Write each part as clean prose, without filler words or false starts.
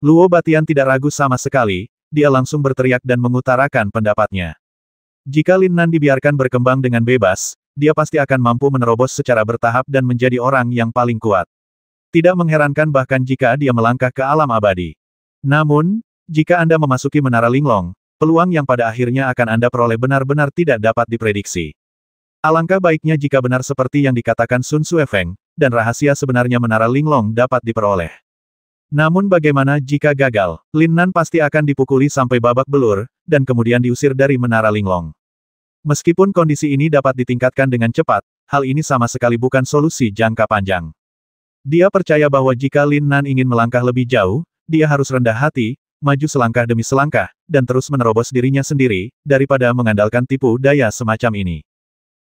Luo Batian tidak ragu sama sekali, dia langsung berteriak dan mengutarakan pendapatnya. Jika Lin Nan dibiarkan berkembang dengan bebas, dia pasti akan mampu menerobos secara bertahap dan menjadi orang yang paling kuat. Tidak mengherankan bahkan jika dia melangkah ke alam abadi. Namun, jika Anda memasuki Menara Linglong, peluang yang pada akhirnya akan Anda peroleh benar-benar tidak dapat diprediksi. Alangkah baiknya jika benar seperti yang dikatakan Sun Xuefeng, dan rahasia sebenarnya Menara Linglong dapat diperoleh. Namun bagaimana jika gagal? Lin Nan pasti akan dipukuli sampai babak belur, dan kemudian diusir dari Menara Linglong. Meskipun kondisi ini dapat ditingkatkan dengan cepat, hal ini sama sekali bukan solusi jangka panjang. Dia percaya bahwa jika Lin Nan ingin melangkah lebih jauh, dia harus rendah hati, maju selangkah demi selangkah, dan terus menerobos dirinya sendiri, daripada mengandalkan tipu daya semacam ini.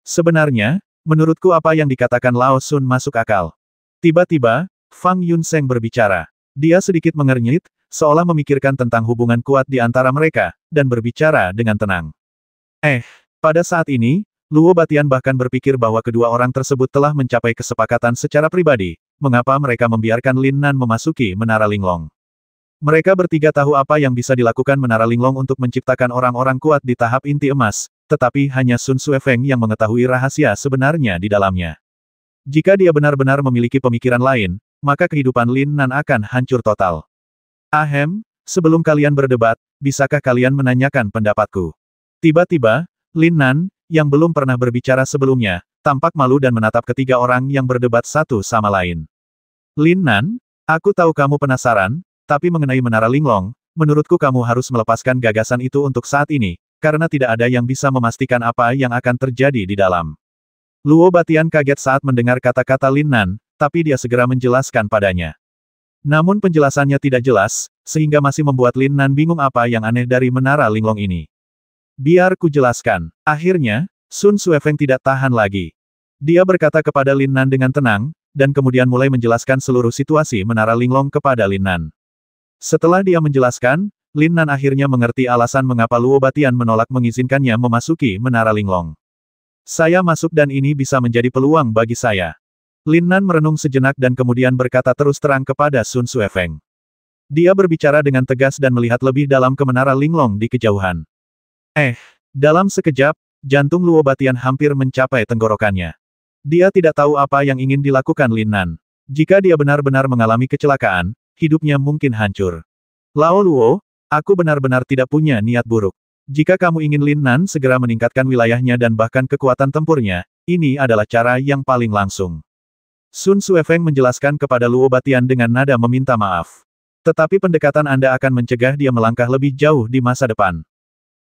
Sebenarnya, menurutku apa yang dikatakan Lao Sun masuk akal. Tiba-tiba, Fang Yunseng berbicara. Dia sedikit mengernyit, seolah memikirkan tentang hubungan kuat di antara mereka, dan berbicara dengan tenang. Pada saat ini, Luo Batian bahkan berpikir bahwa kedua orang tersebut telah mencapai kesepakatan secara pribadi, mengapa mereka membiarkan Lin Nan memasuki Menara Linglong. Mereka bertiga tahu apa yang bisa dilakukan Menara Linglong untuk menciptakan orang-orang kuat di tahap inti emas, tetapi hanya Sun Xuefeng yang mengetahui rahasia sebenarnya di dalamnya. Jika dia benar-benar memiliki pemikiran lain, maka kehidupan Lin Nan akan hancur total. Sebelum kalian berdebat, bisakah kalian menanyakan pendapatku? Tiba-tiba, Lin Nan, yang belum pernah berbicara sebelumnya, tampak malu dan menatap ketiga orang yang berdebat satu sama lain. Lin Nan, aku tahu kamu penasaran, tapi mengenai Menara Linglong, menurutku kamu harus melepaskan gagasan itu untuk saat ini, karena tidak ada yang bisa memastikan apa yang akan terjadi di dalam. Luo Batian kaget saat mendengar kata-kata Lin Nan, tapi dia segera menjelaskan padanya. Namun penjelasannya tidak jelas, sehingga masih membuat Lin Nan bingung apa yang aneh dari Menara Linglong ini. Biar ku jelaskan. Akhirnya, Sun Xuefeng tidak tahan lagi. Dia berkata kepada Lin Nan dengan tenang, dan kemudian mulai menjelaskan seluruh situasi Menara Linglong kepada Lin Nan. Setelah dia menjelaskan, Lin Nan akhirnya mengerti alasan mengapa Luo Batian menolak mengizinkannya memasuki Menara Linglong. Saya masuk dan ini bisa menjadi peluang bagi saya. Lin Nan merenung sejenak dan kemudian berkata terus terang kepada Sun Xuefeng. Dia berbicara dengan tegas dan melihat lebih dalam ke Menara Linglong di kejauhan. Dalam sekejap, jantung Luo Batian hampir mencapai tenggorokannya. Dia tidak tahu apa yang ingin dilakukan Lin Nan. Jika dia benar-benar mengalami kecelakaan, hidupnya mungkin hancur. Lao Luo, aku benar-benar tidak punya niat buruk. Jika kamu ingin Lin Nan segera meningkatkan wilayahnya dan bahkan kekuatan tempurnya, ini adalah cara yang paling langsung. Sun Xuefeng menjelaskan kepada Luo Batian dengan nada meminta maaf. Tetapi pendekatan Anda akan mencegah dia melangkah lebih jauh di masa depan.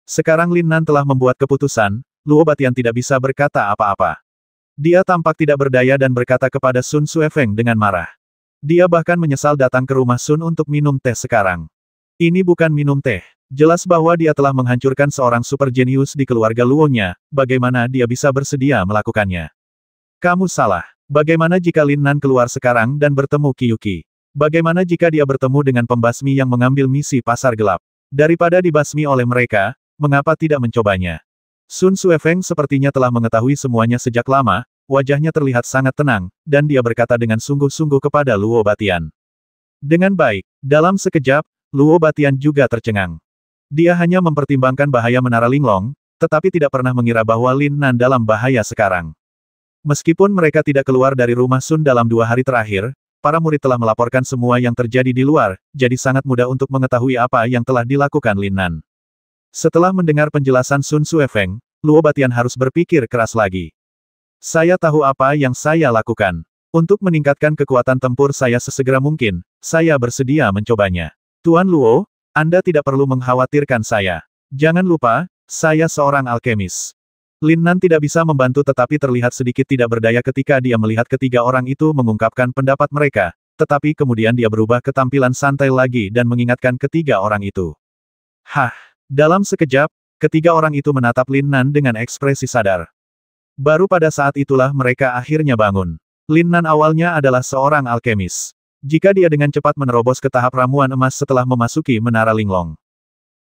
Sekarang Lin Nan telah membuat keputusan, Luo Batian tidak bisa berkata apa-apa. Dia tampak tidak berdaya dan berkata kepada Sun Xuefeng dengan marah. Dia bahkan menyesal datang ke rumah Sun untuk minum teh sekarang. Ini bukan minum teh. Jelas bahwa dia telah menghancurkan seorang super jenius di keluarga Luo-nya, bagaimana dia bisa bersedia melakukannya? Kamu salah. Bagaimana jika Lin Nan keluar sekarang dan bertemu Qiyuqi? Bagaimana jika dia bertemu dengan pembasmi yang mengambil misi pasar gelap? Daripada dibasmi oleh mereka, mengapa tidak mencobanya? Sun Xuefeng sepertinya telah mengetahui semuanya sejak lama, wajahnya terlihat sangat tenang, dan dia berkata dengan sungguh-sungguh kepada Luo Batian. Dengan baik, dalam sekejap, Luo Batian juga tercengang. Dia hanya mempertimbangkan bahaya Menara Linglong, tetapi tidak pernah mengira bahwa Lin Nan dalam bahaya sekarang. Meskipun mereka tidak keluar dari rumah Sun dalam 2 hari terakhir, para murid telah melaporkan semua yang terjadi di luar, jadi sangat mudah untuk mengetahui apa yang telah dilakukan Lin Nan. Setelah mendengar penjelasan Sun Xuefeng, Luo Batian harus berpikir keras lagi. Saya tahu apa yang saya lakukan. Untuk meningkatkan kekuatan tempur saya sesegera mungkin, saya bersedia mencobanya. Tuan Luo, Anda tidak perlu mengkhawatirkan saya. Jangan lupa, saya seorang alkemis. Lin Nan tidak bisa membantu tetapi terlihat sedikit tidak berdaya ketika dia melihat ketiga orang itu mengungkapkan pendapat mereka, tetapi kemudian dia berubah ke tampilan santai lagi dan mengingatkan ketiga orang itu. Dalam sekejap, ketiga orang itu menatap Lin Nan dengan ekspresi sadar. Baru pada saat itulah mereka akhirnya bangun. Lin Nan awalnya adalah seorang alkemis. Jika dia dengan cepat menerobos ke tahap ramuan emas setelah memasuki Menara Linglong.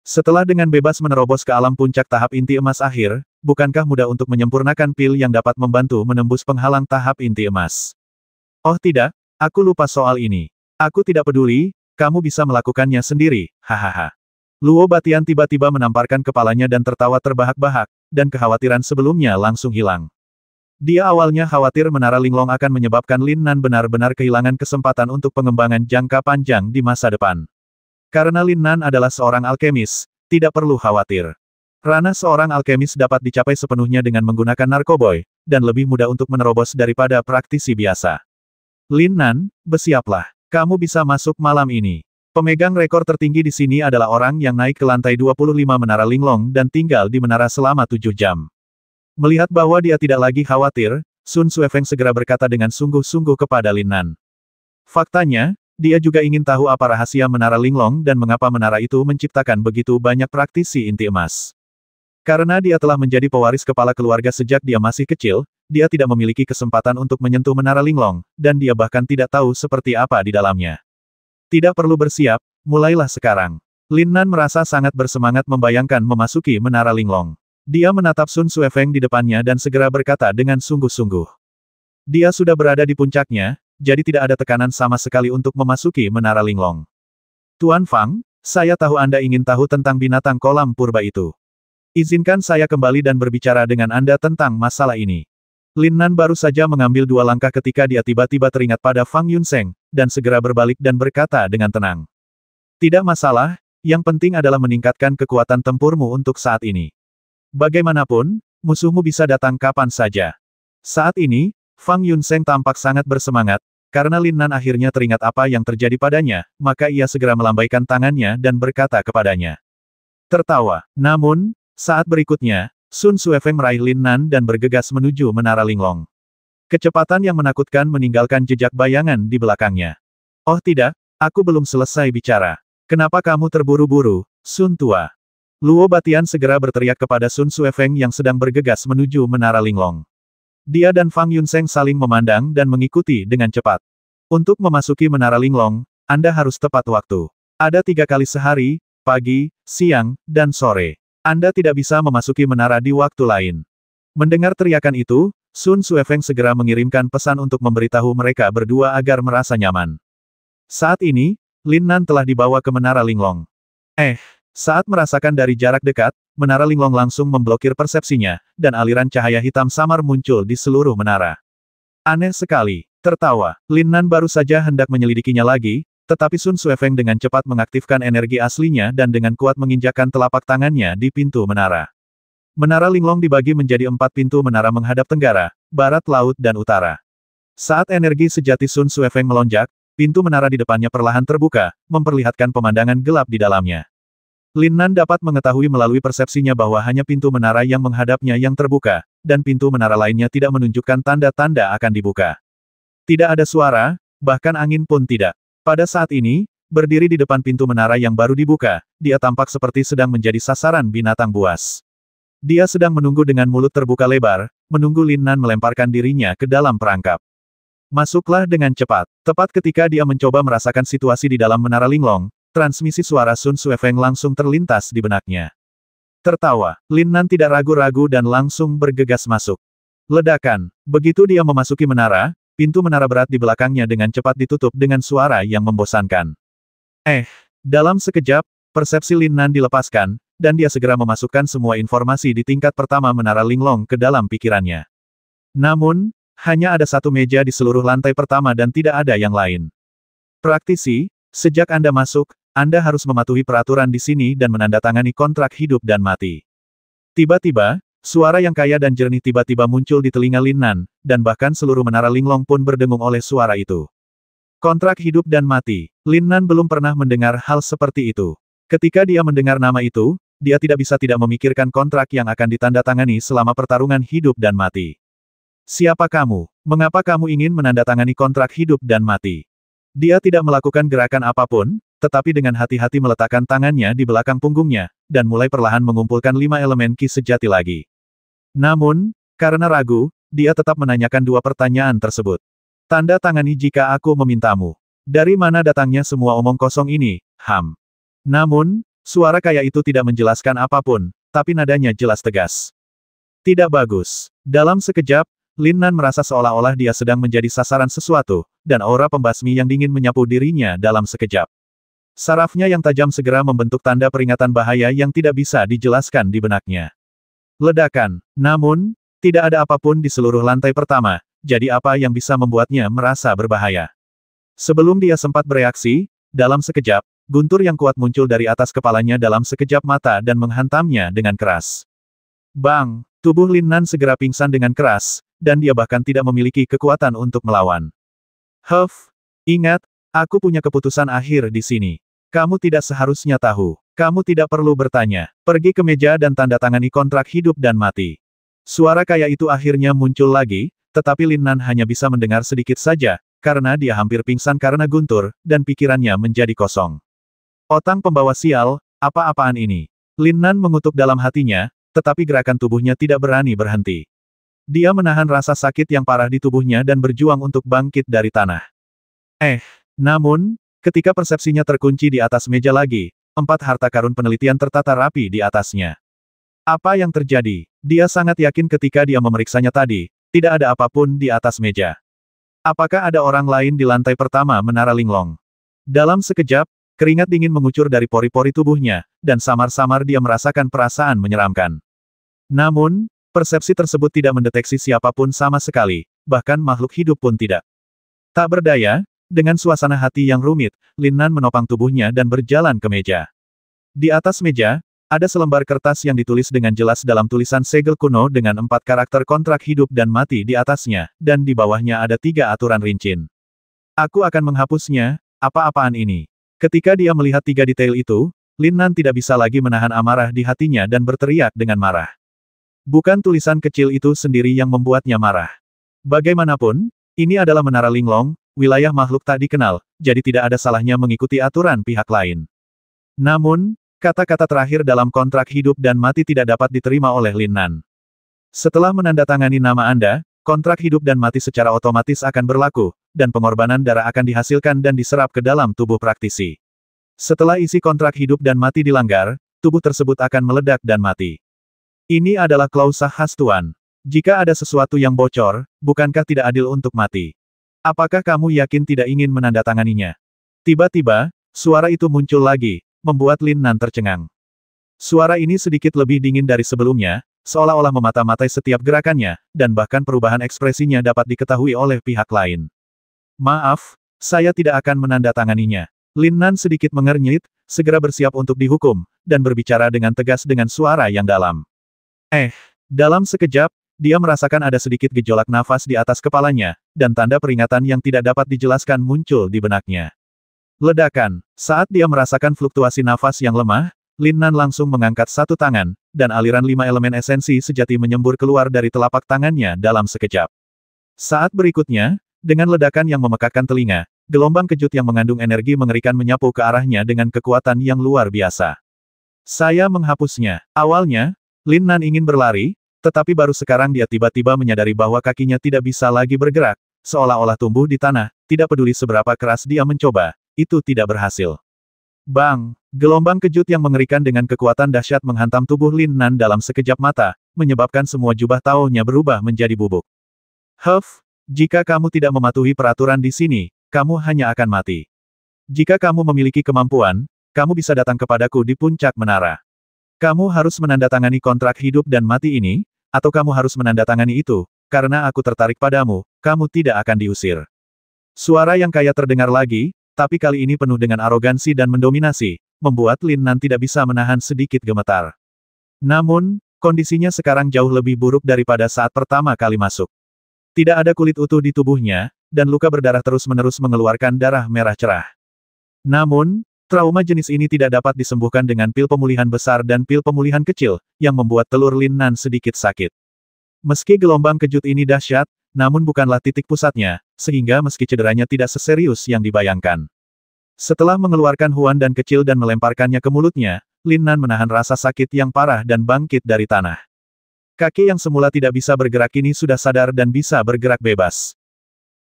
Setelah dengan bebas menerobos ke alam puncak tahap inti emas akhir, bukankah mudah untuk menyempurnakan pil yang dapat membantu menembus penghalang tahap inti emas? Oh tidak, aku lupa soal ini. Aku tidak peduli, kamu bisa melakukannya sendiri, hahaha. Luo Batian tiba-tiba menamparkan kepalanya dan tertawa terbahak-bahak, dan kekhawatiran sebelumnya langsung hilang. Dia awalnya khawatir Menara Linglong akan menyebabkan Lin Nan benar-benar kehilangan kesempatan untuk pengembangan jangka panjang di masa depan. Karena Lin Nan adalah seorang alkemis, tidak perlu khawatir. Ranah seorang alkemis dapat dicapai sepenuhnya dengan menggunakan narkoboy, dan lebih mudah untuk menerobos daripada praktisi biasa. Lin Nan, bersiaplah. Kamu bisa masuk malam ini. Pemegang rekor tertinggi di sini adalah orang yang naik ke lantai 25 Menara Linglong dan tinggal di menara selama 7 jam. Melihat bahwa dia tidak lagi khawatir, Sun Suefeng segera berkata dengan sungguh-sungguh kepada Lin Nan. Faktanya, dia juga ingin tahu apa rahasia Menara Linglong dan mengapa menara itu menciptakan begitu banyak praktisi inti emas. Karena dia telah menjadi pewaris kepala keluarga sejak dia masih kecil, dia tidak memiliki kesempatan untuk menyentuh Menara Linglong, dan dia bahkan tidak tahu seperti apa di dalamnya. Tidak perlu bersiap, mulailah sekarang. Lin Nan merasa sangat bersemangat membayangkan memasuki Menara Linglong. Dia menatap Sun Suefeng di depannya dan segera berkata dengan sungguh-sungguh. Dia sudah berada di puncaknya, jadi tidak ada tekanan sama sekali untuk memasuki Menara Linglong. Tuan Fang, saya tahu Anda ingin tahu tentang binatang kolam purba itu. Izinkan saya kembali dan berbicara dengan Anda tentang masalah ini. Lin Nan baru saja mengambil 2 langkah ketika dia tiba-tiba teringat pada Fang Yunseng, dan segera berbalik dan berkata dengan tenang. Tidak masalah, yang penting adalah meningkatkan kekuatan tempurmu untuk saat ini. Bagaimanapun, musuhmu bisa datang kapan saja. Saat ini, Fang Yunseng tampak sangat bersemangat, karena Lin Nan akhirnya teringat apa yang terjadi padanya, maka ia segera melambaikan tangannya dan berkata kepadanya. Tertawa. Namun, saat berikutnya, Sun Suefeng meraih Lin Nan dan bergegas menuju Menara Linglong. Kecepatan yang menakutkan meninggalkan jejak bayangan di belakangnya. Oh tidak, aku belum selesai bicara. Kenapa kamu terburu-buru, Sun Tua? Luo Batian segera berteriak kepada Sun Suefeng yang sedang bergegas menuju Menara Linglong. Dia dan Fang Yunseng saling memandang dan mengikuti dengan cepat. Untuk memasuki Menara Linglong, Anda harus tepat waktu. Ada 3 kali sehari, pagi, siang, dan sore. Anda tidak bisa memasuki menara di waktu lain. Mendengar teriakan itu, Sun Suefeng segera mengirimkan pesan untuk memberitahu mereka berdua agar merasa nyaman. Saat ini, Lin Nan telah dibawa ke Menara Linglong. Saat merasakan dari jarak dekat, Menara Linglong langsung memblokir persepsinya, dan aliran cahaya hitam samar muncul di seluruh menara. Aneh sekali. Tertawa, Lin Nan baru saja hendak menyelidikinya lagi, tetapi Sun Suefeng dengan cepat mengaktifkan energi aslinya dan dengan kuat menginjakkan telapak tangannya di pintu menara. Menara Linglong dibagi menjadi 4 pintu menara menghadap tenggara, barat, laut, dan utara. Saat energi sejati Sun Suefeng melonjak, pintu menara di depannya perlahan terbuka, memperlihatkan pemandangan gelap di dalamnya. Lin Nan dapat mengetahui melalui persepsinya bahwa hanya pintu menara yang menghadapnya yang terbuka, dan pintu menara lainnya tidak menunjukkan tanda-tanda akan dibuka. Tidak ada suara, bahkan angin pun tidak. Pada saat ini, berdiri di depan pintu menara yang baru dibuka, dia tampak seperti sedang menjadi sasaran binatang buas. Dia sedang menunggu dengan mulut terbuka lebar, menunggu Lin Nan melemparkan dirinya ke dalam perangkap. Masuklah dengan cepat. Tepat ketika dia mencoba merasakan situasi di dalam Menara Linglong, transmisi suara Sun Suefeng langsung terlintas di benaknya. Tertawa, Lin Nan tidak ragu-ragu dan langsung bergegas masuk. Ledakan. Begitu dia memasuki menara, pintu menara berat di belakangnya dengan cepat ditutup dengan suara yang membosankan. Dalam sekejap, persepsi Lin Nan dilepaskan, dan dia segera memasukkan semua informasi di tingkat pertama Menara Linglong ke dalam pikirannya. Namun, hanya ada 1 meja di seluruh lantai pertama dan tidak ada yang lain. Praktisi, sejak Anda masuk, Anda harus mematuhi peraturan di sini dan menandatangani kontrak hidup dan mati. Tiba-tiba, suara yang kaya dan jernih tiba-tiba muncul di telinga Lin Nan, dan bahkan seluruh Menara Linglong pun berdengung oleh suara itu. Kontrak hidup dan mati. Lin Nan belum pernah mendengar hal seperti itu. Ketika dia mendengar nama itu, dia tidak bisa tidak memikirkan kontrak yang akan ditandatangani selama pertarungan hidup dan mati. Siapa kamu? Mengapa kamu ingin menandatangani kontrak hidup dan mati? Dia tidak melakukan gerakan apapun, tetapi dengan hati-hati meletakkan tangannya di belakang punggungnya, dan mulai perlahan mengumpulkan 5 elemen ki sejati lagi. Namun, karena ragu, dia tetap menanyakan 2 pertanyaan tersebut. Tanda tangani jika aku memintamu. Dari mana datangnya semua omong kosong ini, Ham? Namun, suara kaya itu tidak menjelaskan apapun, tapi nadanya jelas tegas. Tidak bagus. Dalam sekejap, Lin Nan merasa seolah-olah dia sedang menjadi sasaran sesuatu, dan aura pembasmi yang dingin menyapu dirinya dalam sekejap. Sarafnya yang tajam segera membentuk tanda peringatan bahaya yang tidak bisa dijelaskan di benaknya. Ledakan. Namun, tidak ada apapun di seluruh lantai pertama, jadi apa yang bisa membuatnya merasa berbahaya? Sebelum dia sempat bereaksi, dalam sekejap, guntur yang kuat muncul dari atas kepalanya dalam sekejap mata dan menghantamnya dengan keras. Bang! Tubuh Lin Nan segera pingsan dengan keras, dan dia bahkan tidak memiliki kekuatan untuk melawan. Huff! Ingat, aku punya keputusan akhir di sini. Kamu tidak seharusnya tahu. Kamu tidak perlu bertanya. Pergi ke meja dan tanda tangani kontrak hidup dan mati. Suara kaya itu akhirnya muncul lagi, tetapi Lin Nan hanya bisa mendengar sedikit saja, karena dia hampir pingsan karena guntur, dan pikirannya menjadi kosong. Otang pembawa sial, apa-apaan ini? Lin Nan mengutuk dalam hatinya, tetapi gerakan tubuhnya tidak berani berhenti. Dia menahan rasa sakit yang parah di tubuhnya dan berjuang untuk bangkit dari tanah. Namun, ketika persepsinya terkunci di atas meja lagi, 4 harta karun penelitian tertata rapi di atasnya. Apa yang terjadi? Dia sangat yakin ketika dia memeriksanya tadi, tidak ada apapun di atas meja. Apakah ada orang lain di lantai pertama menara Linglong? Dalam sekejap, keringat dingin mengucur dari pori-pori tubuhnya, dan samar-samar dia merasakan perasaan menyeramkan. Namun, persepsi tersebut tidak mendeteksi siapapun sama sekali, bahkan makhluk hidup pun tidak. Tak berdaya, dengan suasana hati yang rumit, Lin Nan menopang tubuhnya dan berjalan ke meja. Di atas meja, ada selembar kertas yang ditulis dengan jelas dalam tulisan segel kuno dengan 4 karakter kontrak hidup dan mati di atasnya, dan di bawahnya ada 3 aturan rincin. Aku akan menghapusnya, apa-apaan ini? Ketika dia melihat 3 detail itu, Lin Nan tidak bisa lagi menahan amarah di hatinya dan berteriak dengan marah. Bukan tulisan kecil itu sendiri yang membuatnya marah. Bagaimanapun, ini adalah menara Linglong, wilayah makhluk tak dikenal, jadi tidak ada salahnya mengikuti aturan pihak lain. Namun, kata-kata terakhir dalam kontrak hidup dan mati tidak dapat diterima oleh Lin Nan. Setelah menandatangani nama Anda, kontrak hidup dan mati secara otomatis akan berlaku, dan pengorbanan darah akan dihasilkan dan diserap ke dalam tubuh praktisi. Setelah isi kontrak hidup dan mati dilanggar, tubuh tersebut akan meledak dan mati. Ini adalah klausa khas Tuan. Jika ada sesuatu yang bocor, bukankah tidak adil untuk mati? Apakah kamu yakin tidak ingin menandatanganinya? Tiba-tiba, suara itu muncul lagi, membuat Lin Nan tercengang. Suara ini sedikit lebih dingin dari sebelumnya, seolah-olah memata-matai setiap gerakannya, dan bahkan perubahan ekspresinya dapat diketahui oleh pihak lain. Maaf, saya tidak akan menandatanganinya. Lin Nan sedikit mengernyit, segera bersiap untuk dihukum, dan berbicara dengan tegas dengan suara yang dalam. Dalam sekejap, dia merasakan ada sedikit gejolak nafas di atas kepalanya, dan tanda peringatan yang tidak dapat dijelaskan muncul di benaknya. Ledakan. Saat dia merasakan fluktuasi nafas yang lemah, Lin Nan langsung mengangkat satu tangan, dan aliran 5 elemen esensi sejati menyembur keluar dari telapak tangannya dalam sekejap. Saat berikutnya, dengan ledakan yang memekakkan telinga, gelombang kejut yang mengandung energi mengerikan menyapu ke arahnya dengan kekuatan yang luar biasa. Saya menghapusnya. Awalnya, Lin Nan ingin berlari, tetapi baru sekarang dia tiba-tiba menyadari bahwa kakinya tidak bisa lagi bergerak, seolah-olah tumbuh di tanah, tidak peduli seberapa keras dia mencoba, itu tidak berhasil. Bang! Gelombang kejut yang mengerikan dengan kekuatan dahsyat menghantam tubuh Lin Nan dalam sekejap mata, menyebabkan semua jubah taonya berubah menjadi bubuk. Huff! Jika kamu tidak mematuhi peraturan di sini, kamu hanya akan mati. Jika kamu memiliki kemampuan, kamu bisa datang kepadaku di puncak menara. Kamu harus menandatangani kontrak hidup dan mati ini, atau kamu harus menandatangani itu, karena aku tertarik padamu, kamu tidak akan diusir. Suara yang kaya terdengar lagi, tapi kali ini penuh dengan arogansi dan mendominasi, membuat Lin Nan tidak bisa menahan sedikit gemetar. Namun, kondisinya sekarang jauh lebih buruk daripada saat pertama kali masuk. Tidak ada kulit utuh di tubuhnya, dan luka berdarah terus-menerus mengeluarkan darah merah cerah. Namun, trauma jenis ini tidak dapat disembuhkan dengan pil pemulihan besar dan pil pemulihan kecil, yang membuat telur Lin Nan sedikit sakit. Meski gelombang kejut ini dahsyat, namun bukanlah titik pusatnya, sehingga meski cederanya tidak seserius yang dibayangkan. Setelah mengeluarkan huan dan kecil dan melemparkannya ke mulutnya, Lin Nan menahan rasa sakit yang parah dan bangkit dari tanah. Kaki yang semula tidak bisa bergerak kini sudah sadar dan bisa bergerak bebas.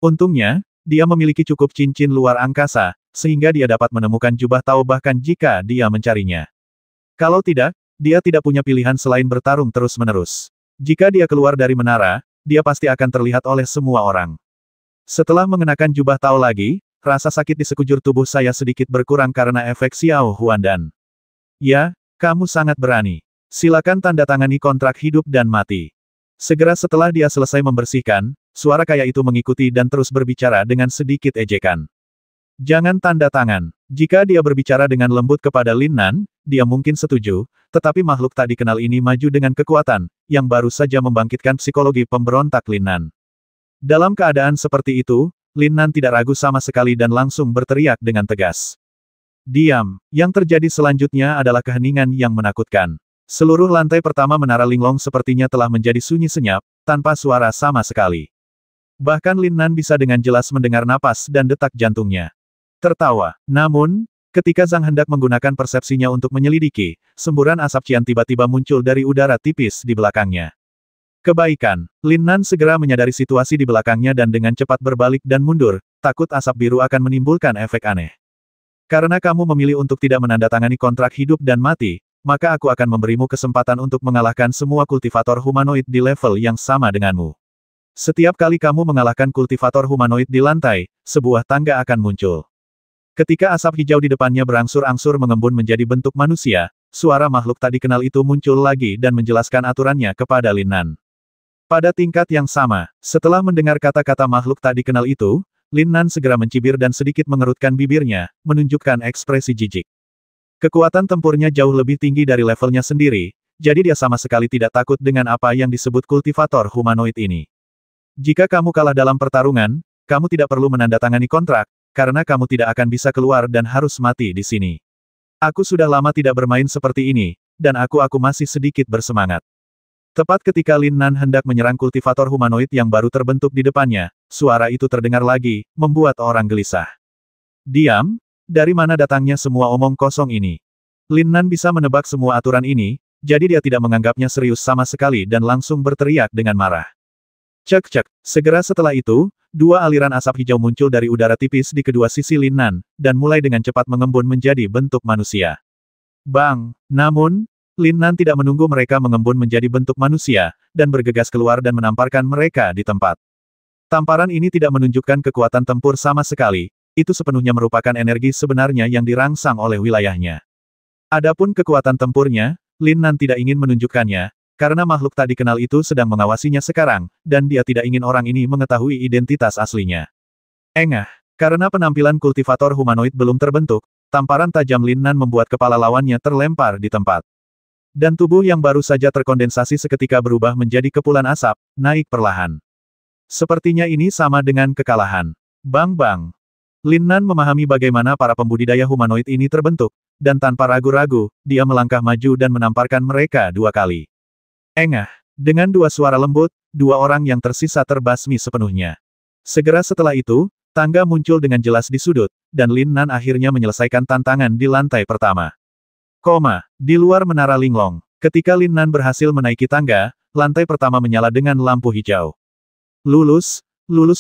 Untungnya, dia memiliki cukup cincin luar angkasa, sehingga dia dapat menemukan jubah Tao bahkan jika dia mencarinya. Kalau tidak, dia tidak punya pilihan selain bertarung terus-menerus. Jika dia keluar dari menara, dia pasti akan terlihat oleh semua orang. Setelah mengenakan jubah Tao lagi, rasa sakit di sekujur tubuh saya sedikit berkurang karena efek Xiao Huandan. Ya, kamu sangat berani. Silakan tanda tangani kontrak hidup dan mati. Segera setelah dia selesai membersihkan, suara kaya itu mengikuti dan terus berbicara dengan sedikit ejekan. Jangan tanda tangan. Jika dia berbicara dengan lembut kepada Lin Nan, dia mungkin setuju, tetapi makhluk tak dikenal ini maju dengan kekuatan, yang baru saja membangkitkan psikologi pemberontak Lin Nan. Dalam keadaan seperti itu, Lin Nan tidak ragu sama sekali dan langsung berteriak dengan tegas. Diam. Yang terjadi selanjutnya adalah keheningan yang menakutkan. Seluruh lantai pertama Menara Linglong sepertinya telah menjadi sunyi senyap, tanpa suara sama sekali. Bahkan Lin Nan bisa dengan jelas mendengar napas dan detak jantungnya. Tertawa. Namun, ketika Zhang hendak menggunakan persepsinya untuk menyelidiki, semburan asap cian tiba-tiba muncul dari udara tipis di belakangnya. Kebaikan. Lin Nan segera menyadari situasi di belakangnya dan dengan cepat berbalik dan mundur, takut asap biru akan menimbulkan efek aneh. Karena kamu memilih untuk tidak menandatangani kontrak hidup dan mati, maka aku akan memberimu kesempatan untuk mengalahkan semua kultivator humanoid di level yang sama denganmu. Setiap kali kamu mengalahkan kultivator humanoid di lantai, sebuah tangga akan muncul. Ketika asap hijau di depannya berangsur-angsur mengembun menjadi bentuk manusia, suara makhluk tak dikenal itu muncul lagi dan menjelaskan aturannya kepada Lin Nan. Pada tingkat yang sama, setelah mendengar kata-kata makhluk tak dikenal itu, Lin Nan segera mencibir dan sedikit mengerutkan bibirnya, menunjukkan ekspresi jijik. Kekuatan tempurnya jauh lebih tinggi dari levelnya sendiri, jadi dia sama sekali tidak takut dengan apa yang disebut kultivator humanoid ini. Jika kamu kalah dalam pertarungan, kamu tidak perlu menandatangani kontrak, karena kamu tidak akan bisa keluar dan harus mati di sini. Aku sudah lama tidak bermain seperti ini, dan aku masih sedikit bersemangat. Tepat ketika Lin Nan hendak menyerang kultivator humanoid yang baru terbentuk di depannya, suara itu terdengar lagi, membuat orang gelisah. Diam? Dari mana datangnya semua omong kosong ini? Lin Nan bisa menebak semua aturan ini, jadi dia tidak menganggapnya serius sama sekali dan langsung berteriak dengan marah. Cek-cek. Segera setelah itu, dua aliran asap hijau muncul dari udara tipis di kedua sisi Lin Nan, dan mulai dengan cepat mengembun menjadi bentuk manusia. Bang! Namun, Lin Nan tidak menunggu mereka mengembun menjadi bentuk manusia, dan bergegas keluar dan menamparkan mereka di tempat. Tamparan ini tidak menunjukkan kekuatan tempur sama sekali, itu sepenuhnya merupakan energi sebenarnya yang dirangsang oleh wilayahnya. Adapun kekuatan tempurnya, Lin Nan tidak ingin menunjukkannya, karena makhluk tak dikenal itu sedang mengawasinya sekarang, dan dia tidak ingin orang ini mengetahui identitas aslinya. Engah, karena penampilan kultivator humanoid belum terbentuk, tamparan tajam Lin Nan membuat kepala lawannya terlempar di tempat. Dan tubuh yang baru saja terkondensasi seketika berubah menjadi kepulan asap, naik perlahan. Sepertinya ini sama dengan kekalahan. Bang-bang. Lin Nan memahami bagaimana para pembudidaya humanoid ini terbentuk, dan tanpa ragu-ragu, dia melangkah maju dan menamparkan mereka dua kali. Engah. Dengan dua suara lembut, dua orang yang tersisa terbasmi sepenuhnya. Segera setelah itu, tangga muncul dengan jelas di sudut, dan Lin Nan akhirnya menyelesaikan tantangan di lantai pertama. Di luar Menara Linglong. Ketika Lin Nan berhasil menaiki tangga, lantai pertama menyala dengan lampu hijau. Lulus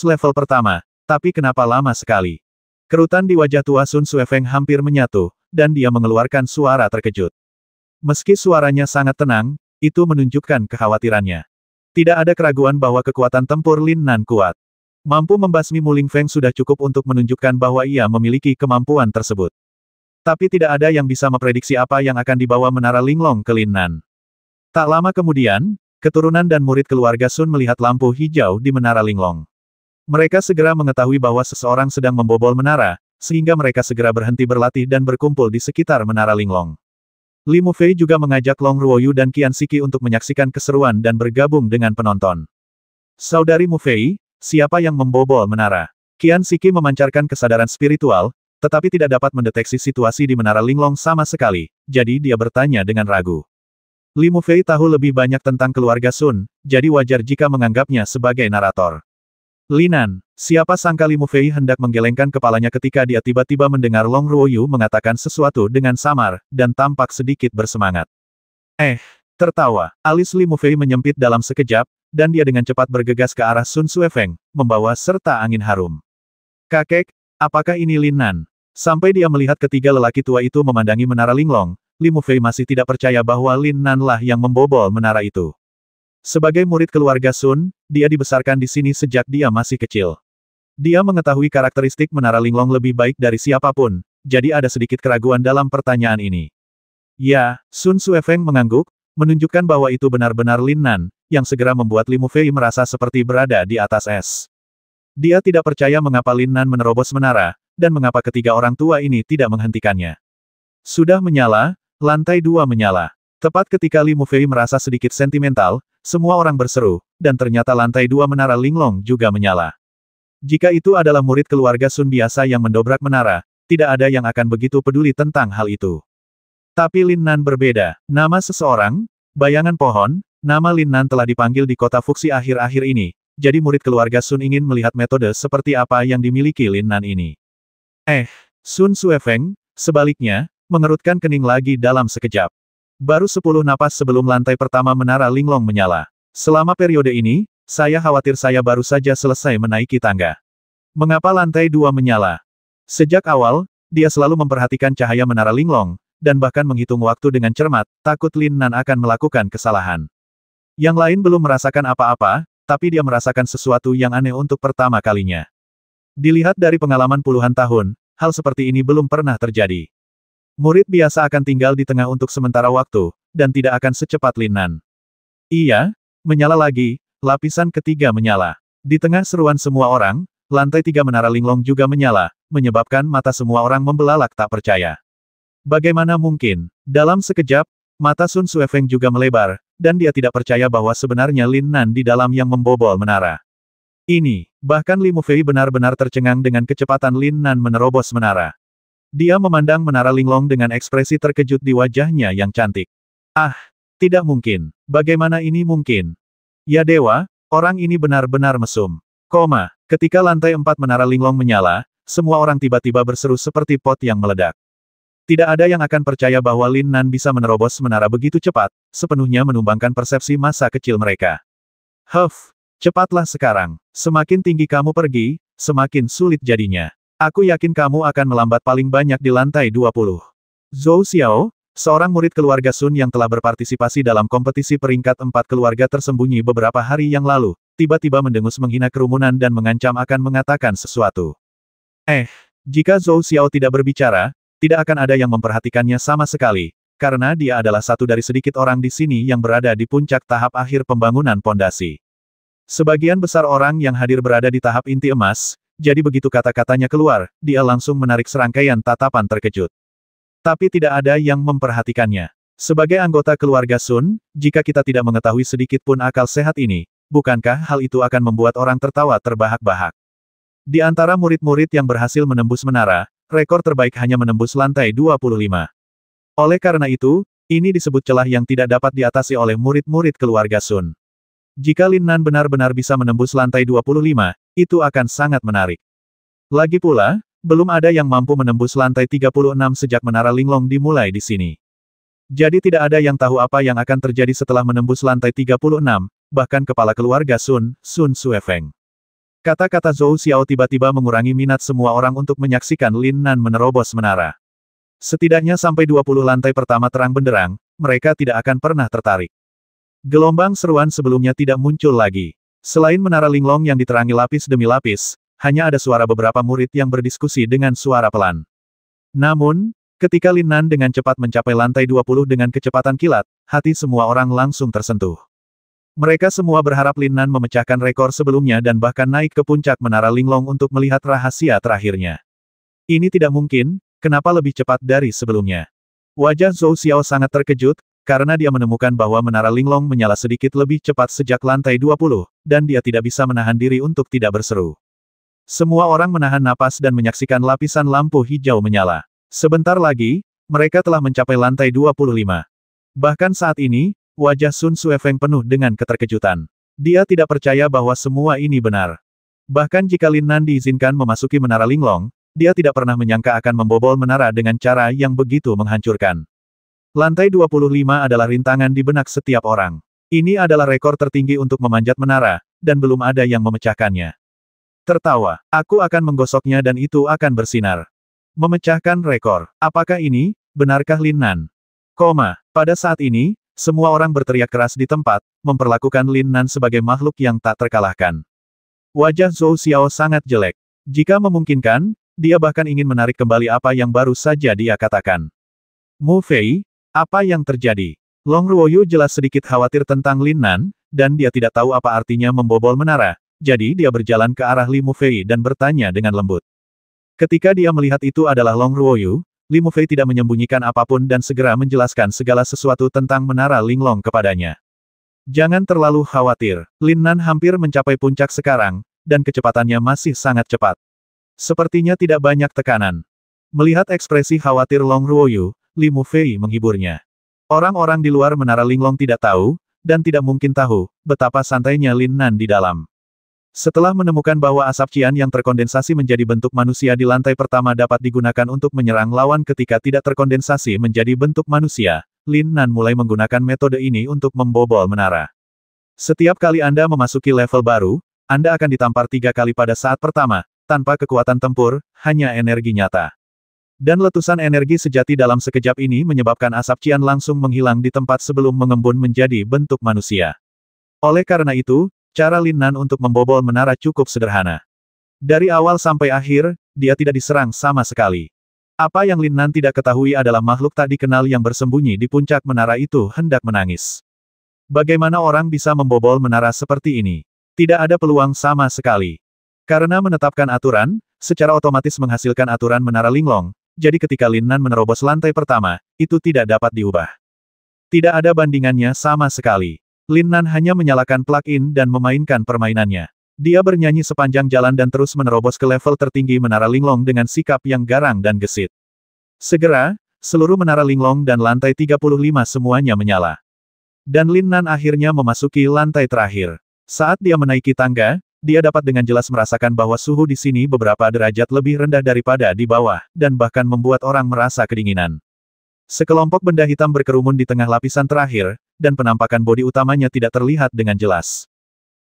level pertama, tapi kenapa lama sekali? Kerutan di wajah tua Sun Xuefeng hampir menyatu, dan dia mengeluarkan suara terkejut. Meski suaranya sangat tenang, itu menunjukkan kekhawatirannya. Tidak ada keraguan bahwa kekuatan tempur Lin Nan kuat. Mampu membasmi Muling Feng sudah cukup untuk menunjukkan bahwa ia memiliki kemampuan tersebut. Tapi tidak ada yang bisa memprediksi apa yang akan dibawa Menara Linglong ke Lin Nan. Tak lama kemudian, keturunan dan murid keluarga Sun melihat lampu hijau di Menara Linglong. Mereka segera mengetahui bahwa seseorang sedang membobol menara, sehingga mereka segera berhenti berlatih dan berkumpul di sekitar Menara Linglong. Li Mufei juga mengajak Long Ruoyu dan Qian Siki untuk menyaksikan keseruan dan bergabung dengan penonton. Saudari Mufei, siapa yang membobol menara? Qian Siki memancarkan kesadaran spiritual, tetapi tidak dapat mendeteksi situasi di Menara Linglong sama sekali, jadi dia bertanya dengan ragu. Li Mufei tahu lebih banyak tentang keluarga Sun, jadi wajar jika menganggapnya sebagai narator. Lin Nan, siapa sangka Li Mufei hendak menggelengkan kepalanya ketika dia tiba-tiba mendengar Long Ruoyu mengatakan sesuatu dengan samar, dan tampak sedikit bersemangat. Tertawa. Alis Li Mufei menyempit dalam sekejap, dan dia dengan cepat bergegas ke arah Sun Xuefeng, membawa serta angin harum. Kakek, apakah ini Lin Nan? Sampai dia melihat ketiga lelaki tua itu memandangi Menara Linglong, Li Mufei masih tidak percaya bahwa Lin Nan lah yang membobol menara itu. Sebagai murid keluarga Sun, dia dibesarkan di sini sejak dia masih kecil. Dia mengetahui karakteristik Menara Linglong lebih baik dari siapapun, jadi ada sedikit keraguan dalam pertanyaan ini. Ya, Sun Suefeng mengangguk, menunjukkan bahwa itu benar-benar Lin Nan, yang segera membuat Li Mufei merasa seperti berada di atas es. Dia tidak percaya mengapa Lin Nan menerobos menara, dan mengapa ketiga orang tua ini tidak menghentikannya. Sudah menyala, lantai 2 menyala. Tepat ketika Li Mufei merasa sedikit sentimental, semua orang berseru, dan ternyata lantai 2 Menara Linglong juga menyala. Jika itu adalah murid keluarga Sun biasa yang mendobrak menara, tidak ada yang akan begitu peduli tentang hal itu. Tapi Lin Nan berbeda. Nama seseorang, bayangan pohon, nama Lin Nan telah dipanggil di kota Fuxi akhir-akhir ini, jadi murid keluarga Sun ingin melihat metode seperti apa yang dimiliki Lin Nan ini. Sun Suefeng, sebaliknya, mengerutkan kening lagi dalam sekejap. Baru 10 napas sebelum lantai pertama Menara Linglong menyala. Selama periode ini, saya khawatir saya baru saja selesai menaiki tangga. Mengapa lantai 2 menyala? Sejak awal, dia selalu memperhatikan cahaya Menara Linglong, dan bahkan menghitung waktu dengan cermat, takut Lin Nan akan melakukan kesalahan. Yang lain belum merasakan apa-apa, tapi dia merasakan sesuatu yang aneh untuk pertama kalinya. Dilihat dari pengalaman puluhan tahun, hal seperti ini belum pernah terjadi. Murid biasa akan tinggal di tengah untuk sementara waktu, dan tidak akan secepat Lin Nan. Iya, menyala lagi, lapisan ketiga menyala. Di tengah seruan semua orang, lantai 3 Menara Linglong juga menyala, menyebabkan mata semua orang membelalak tak percaya. Bagaimana mungkin? Dalam sekejap, mata Sun Suefeng juga melebar, dan dia tidak percaya bahwa sebenarnya Lin Nan di dalam yang membobol menara. Bahkan Li Mufei benar-benar tercengang dengan kecepatan Lin Nan menerobos menara. Dia memandang Menara Linglong dengan ekspresi terkejut di wajahnya yang cantik. Tidak mungkin. Bagaimana ini mungkin? Ya dewa, orang ini benar-benar mesum. Ketika lantai 4 Menara Linglong menyala, semua orang tiba-tiba berseru seperti pot yang meledak. Tidak ada yang akan percaya bahwa Lin Nan bisa menerobos menara begitu cepat, sepenuhnya menumbangkan persepsi masa kecil mereka. Cepatlah sekarang. Semakin tinggi kamu pergi, semakin sulit jadinya. Aku yakin kamu akan melambat paling banyak di lantai 20. Zhou Xiao, seorang murid keluarga Sun yang telah berpartisipasi dalam kompetisi peringkat 4 keluarga tersembunyi beberapa hari yang lalu, tiba-tiba mendengus menghina kerumunan dan mengancam akan mengatakan sesuatu. Jika Zhou Xiao tidak berbicara, tidak akan ada yang memperhatikannya sama sekali, karena dia adalah satu dari sedikit orang di sini yang berada di puncak tahap akhir pembangunan pondasi. Sebagian besar orang yang hadir berada di tahap inti emas, jadi begitu kata-katanya keluar, dia langsung menarik serangkaian tatapan terkejut. Tapi tidak ada yang memperhatikannya. Sebagai anggota keluarga Sun, jika kita tidak mengetahui sedikit pun akal sehat ini, bukankah hal itu akan membuat orang tertawa terbahak-bahak? Di antara murid-murid yang berhasil menembus menara, rekor terbaik hanya menembus lantai 25. Oleh karena itu, ini disebut celah yang tidak dapat diatasi oleh murid-murid keluarga Sun. Jika Lin Nan benar-benar bisa menembus lantai 25, itu akan sangat menarik. Lagi pula, belum ada yang mampu menembus lantai 36 sejak Menara Linglong dimulai di sini. Jadi tidak ada yang tahu apa yang akan terjadi setelah menembus lantai 36, bahkan kepala keluarga Sun, Sun Suefeng. Kata-kata Zhou Xiao tiba-tiba mengurangi minat semua orang untuk menyaksikan Lin Nan menerobos menara. Setidaknya sampai 20 lantai pertama terang benderang, mereka tidak akan pernah tertarik. Gelombang seruan sebelumnya tidak muncul lagi. Selain Menara Linglong yang diterangi lapis demi lapis, hanya ada suara beberapa murid yang berdiskusi dengan suara pelan. Namun, ketika Lin Nan dengan cepat mencapai lantai 20 dengan kecepatan kilat, hati semua orang langsung tersentuh. Mereka semua berharap Lin Nan memecahkan rekor sebelumnya dan bahkan naik ke puncak Menara Linglong untuk melihat rahasia terakhirnya. Ini tidak mungkin, kenapa lebih cepat dari sebelumnya? Wajah Zhou Xiao sangat terkejut, karena dia menemukan bahwa Menara Linglong menyala sedikit lebih cepat sejak lantai 20, dan dia tidak bisa menahan diri untuk tidak berseru. Semua orang menahan napas dan menyaksikan lapisan lampu hijau menyala. Sebentar lagi, mereka telah mencapai lantai 25. Bahkan saat ini, wajah Sun Suefeng penuh dengan keterkejutan. Dia tidak percaya bahwa semua ini benar. Bahkan jika Lin Nan diizinkan memasuki Menara Linglong, dia tidak pernah menyangka akan membobol menara dengan cara yang begitu menghancurkan. Lantai 25 adalah rintangan di benak setiap orang. Ini adalah rekor tertinggi untuk memanjat menara, dan belum ada yang memecahkannya. Tertawa, aku akan menggosoknya dan itu akan bersinar. Memecahkan rekor. Apakah ini, benarkah Lin Nan? Pada saat ini, semua orang berteriak keras di tempat, memperlakukan Lin Nan sebagai makhluk yang tak terkalahkan. Wajah Zhou Xiao sangat jelek. Jika memungkinkan, dia bahkan ingin menarik kembali apa yang baru saja dia katakan. Mu Fei, apa yang terjadi? Long Ruoyu jelas sedikit khawatir tentang Lin Nan, dan dia tidak tahu apa artinya membobol menara, jadi dia berjalan ke arah Li Mu Fei dan bertanya dengan lembut. Ketika dia melihat itu adalah Long Ruoyu, Li Mu Fei tidak menyembunyikan apapun dan segera menjelaskan segala sesuatu tentang menara Linglong kepadanya. Jangan terlalu khawatir, Lin Nan hampir mencapai puncak sekarang, dan kecepatannya masih sangat cepat. Sepertinya tidak banyak tekanan. Melihat ekspresi khawatir Long Ruoyu, Li Mu Fei menghiburnya. Orang-orang di luar menara Linglong tidak tahu, dan tidak mungkin tahu, betapa santainya Lin Nan di dalam. Setelah menemukan bahwa asap cian yang terkondensasi menjadi bentuk manusia di lantai pertama dapat digunakan untuk menyerang lawan ketika tidak terkondensasi menjadi bentuk manusia, Lin Nan mulai menggunakan metode ini untuk membobol menara. Setiap kali Anda memasuki level baru, Anda akan ditampar 3 kali pada saat pertama, tanpa kekuatan tempur, hanya energi nyata. Dan letusan energi sejati dalam sekejap ini menyebabkan asap cian langsung menghilang di tempat sebelum mengembun menjadi bentuk manusia. Oleh karena itu, cara Lin Nan untuk membobol menara cukup sederhana. Dari awal sampai akhir, dia tidak diserang sama sekali. Apa yang Lin Nan tidak ketahui adalah makhluk tak dikenal yang bersembunyi di puncak menara itu hendak menangis. Bagaimana orang bisa membobol menara seperti ini? Tidak ada peluang sama sekali. Karena menetapkan aturan, secara otomatis menghasilkan aturan menara Linglong, jadi ketika Lin Nan menerobos lantai pertama, itu tidak dapat diubah. Tidak ada bandingannya sama sekali. Lin Nan hanya menyalakan plug-in dan memainkan permainannya. Dia bernyanyi sepanjang jalan dan terus menerobos ke level tertinggi menara Linglong dengan sikap yang garang dan gesit. Segera, seluruh menara Linglong dan lantai 35 semuanya menyala. Dan Lin Nan akhirnya memasuki lantai terakhir. Saat dia menaiki tangga, dia dapat dengan jelas merasakan bahwa suhu di sini beberapa derajat lebih rendah daripada di bawah, dan bahkan membuat orang merasa kedinginan. Sekelompok benda hitam berkerumun di tengah lapisan terakhir, dan penampakan bodi utamanya tidak terlihat dengan jelas.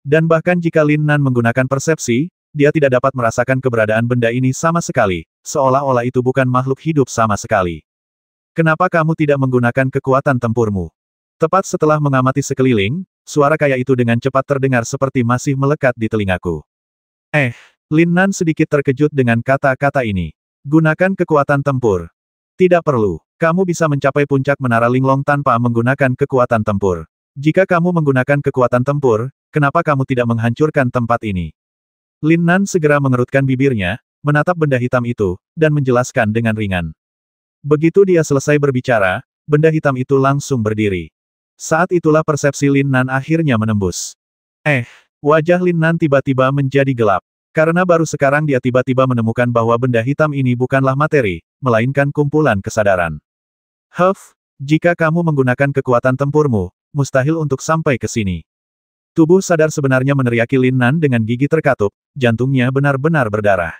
Dan bahkan jika Lin Nan menggunakan persepsi, dia tidak dapat merasakan keberadaan benda ini sama sekali, seolah-olah itu bukan makhluk hidup sama sekali. Kenapa kamu tidak menggunakan kekuatan tempurmu? Tepat setelah mengamati sekeliling, suara kaya itu dengan cepat terdengar seperti masih melekat di telingaku. Lin Nan sedikit terkejut dengan kata-kata ini. Gunakan kekuatan tempur. Tidak perlu. Kamu bisa mencapai puncak menara Linglong tanpa menggunakan kekuatan tempur. Jika kamu menggunakan kekuatan tempur, kenapa kamu tidak menghancurkan tempat ini? Lin Nan segera mengerutkan bibirnya, menatap benda hitam itu, dan menjelaskan dengan ringan. Begitu dia selesai berbicara, benda hitam itu langsung berdiri. Saat itulah persepsi Lin Nan akhirnya menembus. Wajah Lin Nan tiba-tiba menjadi gelap. Karena baru sekarang dia tiba-tiba menemukan bahwa benda hitam ini bukanlah materi, melainkan kumpulan kesadaran. Jika kamu menggunakan kekuatan tempurmu, mustahil untuk sampai ke sini. Tubuh sadar sebenarnya meneriaki Lin Nan dengan gigi terkatup, jantungnya benar-benar berdarah.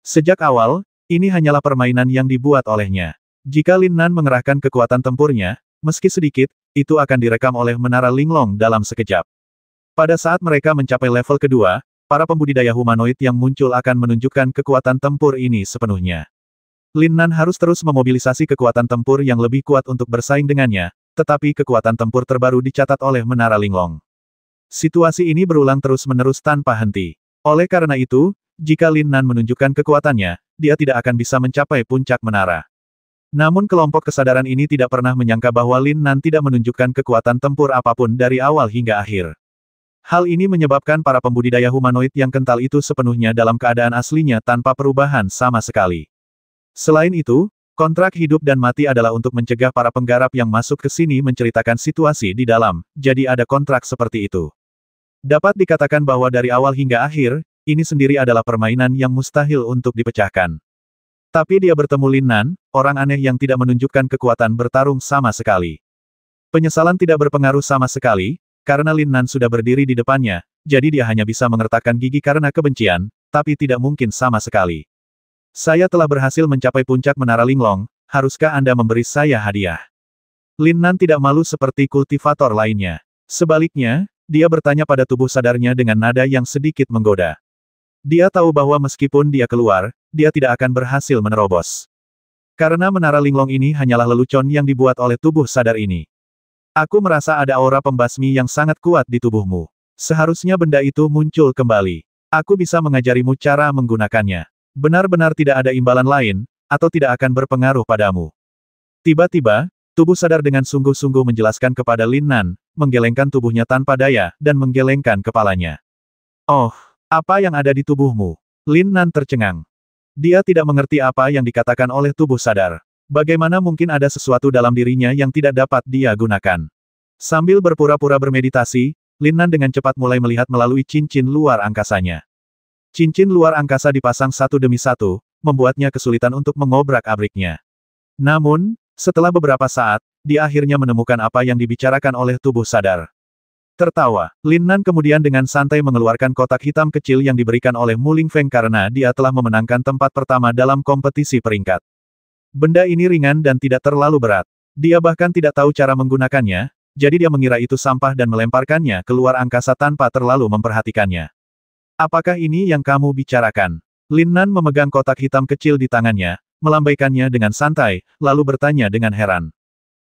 Sejak awal, ini hanyalah permainan yang dibuat olehnya. Jika Lin Nan mengerahkan kekuatan tempurnya, meski sedikit, itu akan direkam oleh menara Linglong dalam sekejap. Pada saat mereka mencapai level kedua, para pembudidaya humanoid yang muncul akan menunjukkan kekuatan tempur ini sepenuhnya. Lin Nan harus terus memobilisasi kekuatan tempur yang lebih kuat untuk bersaing dengannya, tetapi kekuatan tempur terbaru dicatat oleh menara Linglong. Situasi ini berulang terus-menerus tanpa henti. Oleh karena itu, jika Lin Nan menunjukkan kekuatannya, dia tidak akan bisa mencapai puncak menara. Namun kelompok kesadaran ini tidak pernah menyangka bahwa Lin Nan tidak menunjukkan kekuatan tempur apapun dari awal hingga akhir. Hal ini menyebabkan para pembudidaya humanoid yang kental itu sepenuhnya dalam keadaan aslinya tanpa perubahan sama sekali. Selain itu, kontrak hidup dan mati adalah untuk mencegah para penggarap yang masuk ke sini menceritakan situasi di dalam, jadi ada kontrak seperti itu. Dapat dikatakan bahwa dari awal hingga akhir, ini sendiri adalah permainan yang mustahil untuk dipecahkan. Tapi dia bertemu Lin Nan, orang aneh yang tidak menunjukkan kekuatan bertarung sama sekali. Penyesalan tidak berpengaruh sama sekali, karena Lin Nan sudah berdiri di depannya, jadi dia hanya bisa mengertakkan gigi karena kebencian, tapi tidak mungkin sama sekali. Saya telah berhasil mencapai puncak menara Linglong, haruskah Anda memberi saya hadiah? Lin Nan tidak malu seperti kultivator lainnya. Sebaliknya, dia bertanya pada tubuh sadarnya dengan nada yang sedikit menggoda. Dia tahu bahwa meskipun dia keluar, dia tidak akan berhasil menerobos. Karena menara Linglong ini hanyalah lelucon yang dibuat oleh tubuh sadar ini. Aku merasa ada aura pembasmi yang sangat kuat di tubuhmu. Seharusnya benda itu muncul kembali. Aku bisa mengajarimu cara menggunakannya. Benar-benar tidak ada imbalan lain, atau tidak akan berpengaruh padamu. Tiba-tiba, tubuh sadar dengan sungguh-sungguh menjelaskan kepada Lin Nan, menggelengkan tubuhnya tanpa daya, dan menggelengkan kepalanya. Oh, apa yang ada di tubuhmu? Lin Nan tercengang. Dia tidak mengerti apa yang dikatakan oleh tubuh sadar. Bagaimana mungkin ada sesuatu dalam dirinya yang tidak dapat dia gunakan? Sambil berpura-pura bermeditasi, Lin Nan dengan cepat mulai melihat melalui cincin luar angkasanya. Cincin luar angkasa dipasang satu demi satu, membuatnya kesulitan untuk mengobrak-abriknya. Namun, setelah beberapa saat, dia akhirnya menemukan apa yang dibicarakan oleh tubuh sadar. Tertawa, Lin Nan kemudian dengan santai mengeluarkan kotak hitam kecil yang diberikan oleh Mu Lingfeng karena dia telah memenangkan tempat pertama dalam kompetisi peringkat. Benda ini ringan dan tidak terlalu berat. Dia bahkan tidak tahu cara menggunakannya, jadi dia mengira itu sampah dan melemparkannya keluar angkasa tanpa terlalu memperhatikannya. Apakah ini yang kamu bicarakan? Lin Nan memegang kotak hitam kecil di tangannya, melambaikannya dengan santai, lalu bertanya dengan heran.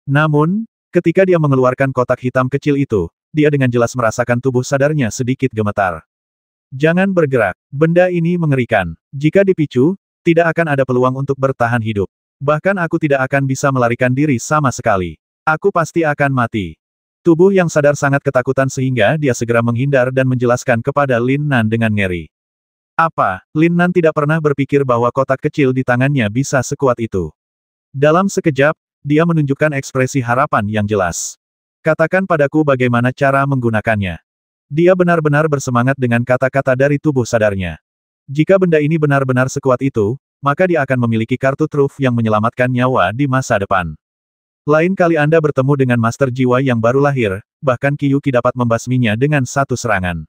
Namun, ketika dia mengeluarkan kotak hitam kecil itu, dia dengan jelas merasakan tubuh sadarnya sedikit gemetar. Jangan bergerak, benda ini mengerikan. Jika dipicu, tidak akan ada peluang untuk bertahan hidup. Bahkan aku tidak akan bisa melarikan diri sama sekali. Aku pasti akan mati. Tubuh yang sadar sangat ketakutan sehingga dia segera menghindar dan menjelaskan kepada Lin Nan dengan ngeri. Apa? Lin Nan tidak pernah berpikir bahwa kotak kecil di tangannya bisa sekuat itu. Dalam sekejap, dia menunjukkan ekspresi harapan yang jelas. Katakan padaku bagaimana cara menggunakannya. Dia benar-benar bersemangat dengan kata-kata dari tubuh sadarnya. Jika benda ini benar-benar sekuat itu, maka dia akan memiliki kartu truf yang menyelamatkan nyawa di masa depan. Lain kali Anda bertemu dengan Master Jiwa yang baru lahir, bahkan Qiyuki dapat membasminya dengan satu serangan.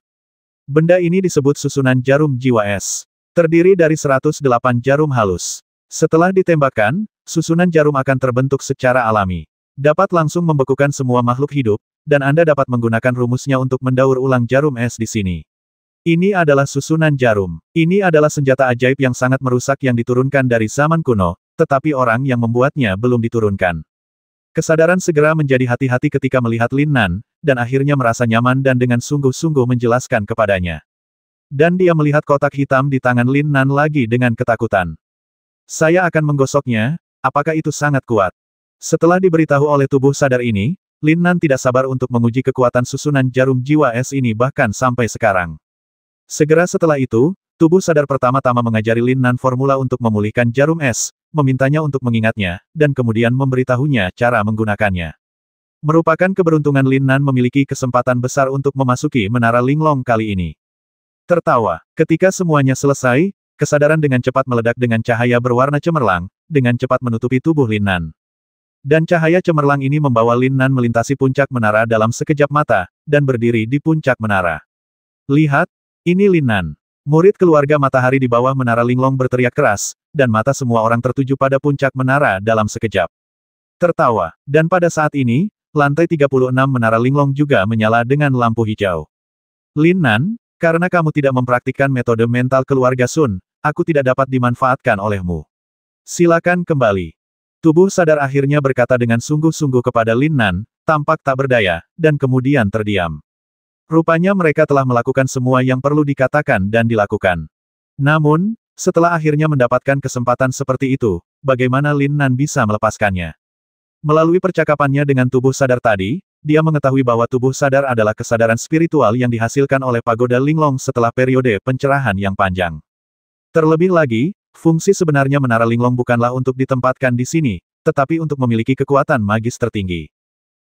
Benda ini disebut susunan jarum jiwa es. Terdiri dari 108 jarum halus. Setelah ditembakkan, susunan jarum akan terbentuk secara alami. Dapat langsung membekukan semua makhluk hidup, dan Anda dapat menggunakan rumusnya untuk mendaur ulang jarum es di sini. Ini adalah susunan jarum. Ini adalah senjata ajaib yang sangat merusak yang diturunkan dari zaman kuno, tetapi orang yang membuatnya belum diturunkan. Kesadaran segera menjadi hati-hati ketika melihat Lin Nan, dan akhirnya merasa nyaman dan dengan sungguh-sungguh menjelaskan kepadanya. Dan dia melihat kotak hitam di tangan Lin Nan lagi dengan ketakutan. Saya akan menggosoknya, apakah itu sangat kuat? Setelah diberitahu oleh tubuh sadar ini, Lin Nan tidak sabar untuk menguji kekuatan susunan jarum jiwa es ini bahkan sampai sekarang. Segera setelah itu, tubuh sadar pertama-tama mengajari Lin Nan formula untuk memulihkan jarum es, memintanya untuk mengingatnya, dan kemudian memberitahunya cara menggunakannya. Merupakan keberuntungan Lin Nan memiliki kesempatan besar untuk memasuki Menara Linglong kali ini. Tertawa, ketika semuanya selesai, kesadaran dengan cepat meledak dengan cahaya berwarna cemerlang, dengan cepat menutupi tubuh Lin Nan. Dan cahaya cemerlang ini membawa Lin Nan melintasi puncak menara dalam sekejap mata, dan berdiri di puncak menara. Lihat, ini Lin Nan. Murid keluarga matahari di bawah Menara Linglong berteriak keras, dan mata semua orang tertuju pada puncak menara dalam sekejap. Tertawa, dan pada saat ini, lantai 36 Menara Linglong juga menyala dengan lampu hijau. Lin Nan, karena kamu tidak mempraktikkan metode mental keluarga Sun, aku tidak dapat dimanfaatkan olehmu. Silakan kembali. Tubuh sadar akhirnya berkata dengan sungguh-sungguh kepada Lin Nan, tampak tak berdaya, dan kemudian terdiam. Rupanya mereka telah melakukan semua yang perlu dikatakan dan dilakukan. Namun, setelah akhirnya mendapatkan kesempatan seperti itu, bagaimana Lin Nan bisa melepaskannya? Melalui percakapannya dengan tubuh sadar tadi, dia mengetahui bahwa tubuh sadar adalah kesadaran spiritual yang dihasilkan oleh pagoda Linglong setelah periode pencerahan yang panjang. Terlebih lagi, fungsi sebenarnya Menara Linglong bukanlah untuk ditempatkan di sini, tetapi untuk memiliki kekuatan magis tertinggi.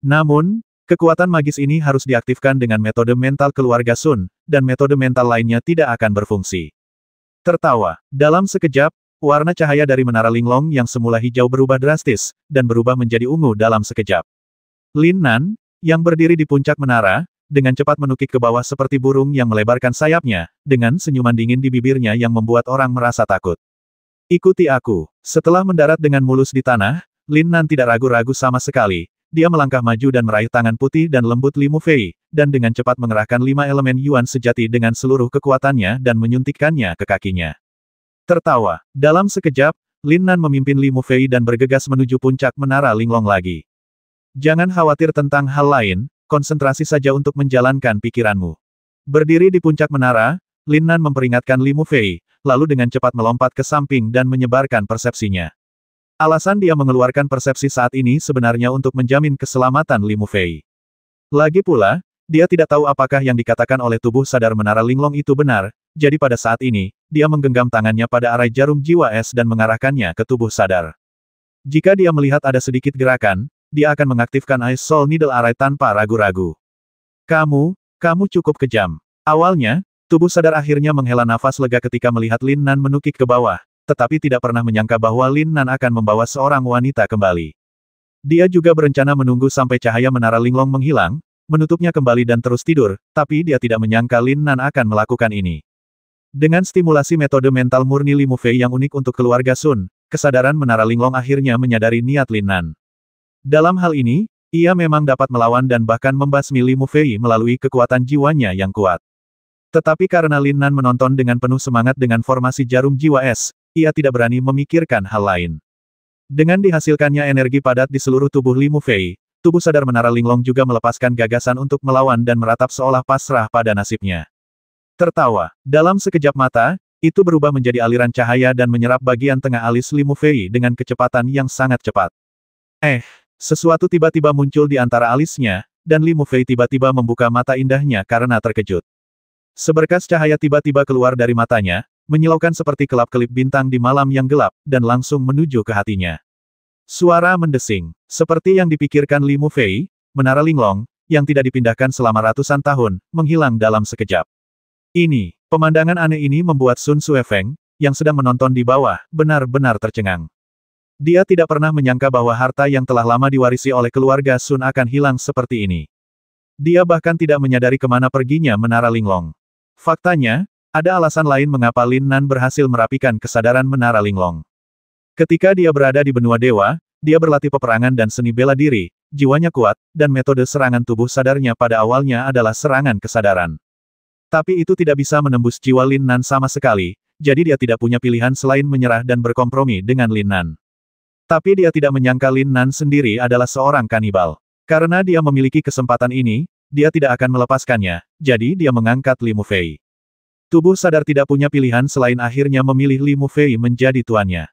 Namun, kekuatan magis ini harus diaktifkan dengan metode mental keluarga Sun, dan metode mental lainnya tidak akan berfungsi. Tertawa, dalam sekejap, warna cahaya dari Menara Linglong yang semula hijau berubah drastis, dan berubah menjadi ungu dalam sekejap. Lin Nan, yang berdiri di puncak menara, dengan cepat menukik ke bawah seperti burung yang melebarkan sayapnya, dengan senyuman dingin di bibirnya yang membuat orang merasa takut. Ikuti aku. Setelah mendarat dengan mulus di tanah, Lin Nan tidak ragu-ragu sama sekali. Dia melangkah maju dan meraih tangan putih dan lembut Li Mufei, dan dengan cepat mengerahkan 5 elemen Yuan sejati dengan seluruh kekuatannya dan menyuntikkannya ke kakinya. Tertawa. Dalam sekejap, Lin Nan memimpin Li Mufei dan bergegas menuju puncak Menara Linglong lagi. Jangan khawatir tentang hal lain, konsentrasi saja untuk menjalankan pikiranmu. Berdiri di puncak menara, Lin Nan memperingatkan Li Mufei, lalu dengan cepat melompat ke samping dan menyebarkan persepsinya. Alasan dia mengeluarkan persepsi saat ini sebenarnya untuk menjamin keselamatan Li Mufei. Lagi pula, dia tidak tahu apakah yang dikatakan oleh tubuh sadar Menara Linglong itu benar, jadi pada saat ini, dia menggenggam tangannya pada arai jarum jiwa es dan mengarahkannya ke tubuh sadar. Jika dia melihat ada sedikit gerakan, dia akan mengaktifkan Ice Soul Needle Array tanpa ragu-ragu. Kamu cukup kejam. Awalnya, tubuh sadar akhirnya menghela nafas lega ketika melihat Lin Nan menukik ke bawah, tetapi tidak pernah menyangka bahwa Lin Nan akan membawa seorang wanita kembali. Dia juga berencana menunggu sampai cahaya Menara Linglong menghilang, menutupnya kembali dan terus tidur, tapi dia tidak menyangka Lin Nan akan melakukan ini. Dengan stimulasi metode mental murni Li Mufei yang unik untuk keluarga Sun, kesadaran Menara Linglong akhirnya menyadari niat Lin Nan. Dalam hal ini, ia memang dapat melawan dan bahkan membasmi Li Mufei melalui kekuatan jiwanya yang kuat. Tetapi karena Lin Nan menonton dengan penuh semangat dengan formasi jarum jiwa es, ia tidak berani memikirkan hal lain. Dengan dihasilkannya energi padat di seluruh tubuh Li Mufei, tubuh sadar Menara Linglong juga melepaskan gagasan untuk melawan dan meratap seolah pasrah pada nasibnya. Tertawa. Dalam sekejap mata, itu berubah menjadi aliran cahaya dan menyerap bagian tengah alis Li Mufei dengan kecepatan yang sangat cepat. Sesuatu tiba-tiba muncul di antara alisnya, dan Li Mufei tiba-tiba membuka mata indahnya karena terkejut. Seberkas cahaya tiba-tiba keluar dari matanya, menyilaukan seperti kelap-kelip bintang di malam yang gelap, dan langsung menuju ke hatinya. Suara mendesing. Seperti yang dipikirkan Li Mufei, Menara Linglong, yang tidak dipindahkan selama ratusan tahun, menghilang dalam sekejap. Pemandangan aneh ini membuat Sun Suefeng, yang sedang menonton di bawah, benar-benar tercengang. Dia tidak pernah menyangka bahwa harta yang telah lama diwarisi oleh keluarga Sun akan hilang seperti ini. Dia bahkan tidak menyadari kemana perginya Menara Linglong. Faktanya, ada alasan lain mengapa Lin Nan berhasil merapikan kesadaran Menara Linglong. Ketika dia berada di benua dewa, dia berlatih peperangan dan seni bela diri, jiwanya kuat, dan metode serangan tubuh sadarnya pada awalnya adalah serangan kesadaran. Tapi itu tidak bisa menembus jiwa Lin Nan sama sekali, jadi dia tidak punya pilihan selain menyerah dan berkompromi dengan Lin Nan. Tapi dia tidak menyangka Lin Nan sendiri adalah seorang kanibal. Karena dia memiliki kesempatan ini, dia tidak akan melepaskannya, jadi dia mengangkat Li Mufei. Tubuh sadar tidak punya pilihan selain akhirnya memilih Li Mufei menjadi tuannya.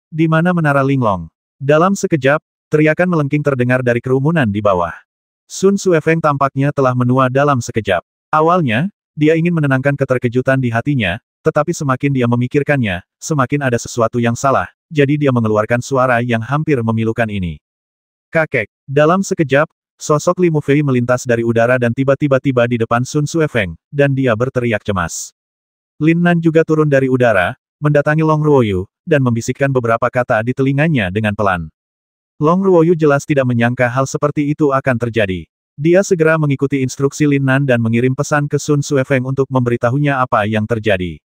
Di mana Menara Linglong? Dalam sekejap, teriakan melengking terdengar dari kerumunan di bawah. Sun Suefeng tampaknya telah menua dalam sekejap. Awalnya, dia ingin menenangkan keterkejutan di hatinya, tetapi semakin dia memikirkannya, semakin ada sesuatu yang salah, jadi dia mengeluarkan suara yang hampir memilukan ini. Kakek. Dalam sekejap, sosok Li Mufei melintas dari udara dan tiba-tiba tiba di depan Sun Suefeng, dan dia berteriak cemas. Lin Nan juga turun dari udara, mendatangi Long Ruoyu, dan membisikkan beberapa kata di telinganya dengan pelan. Long Ruoyu jelas tidak menyangka hal seperti itu akan terjadi. Dia segera mengikuti instruksi Lin Nan dan mengirim pesan ke Sun Suefeng untuk memberitahunya apa yang terjadi.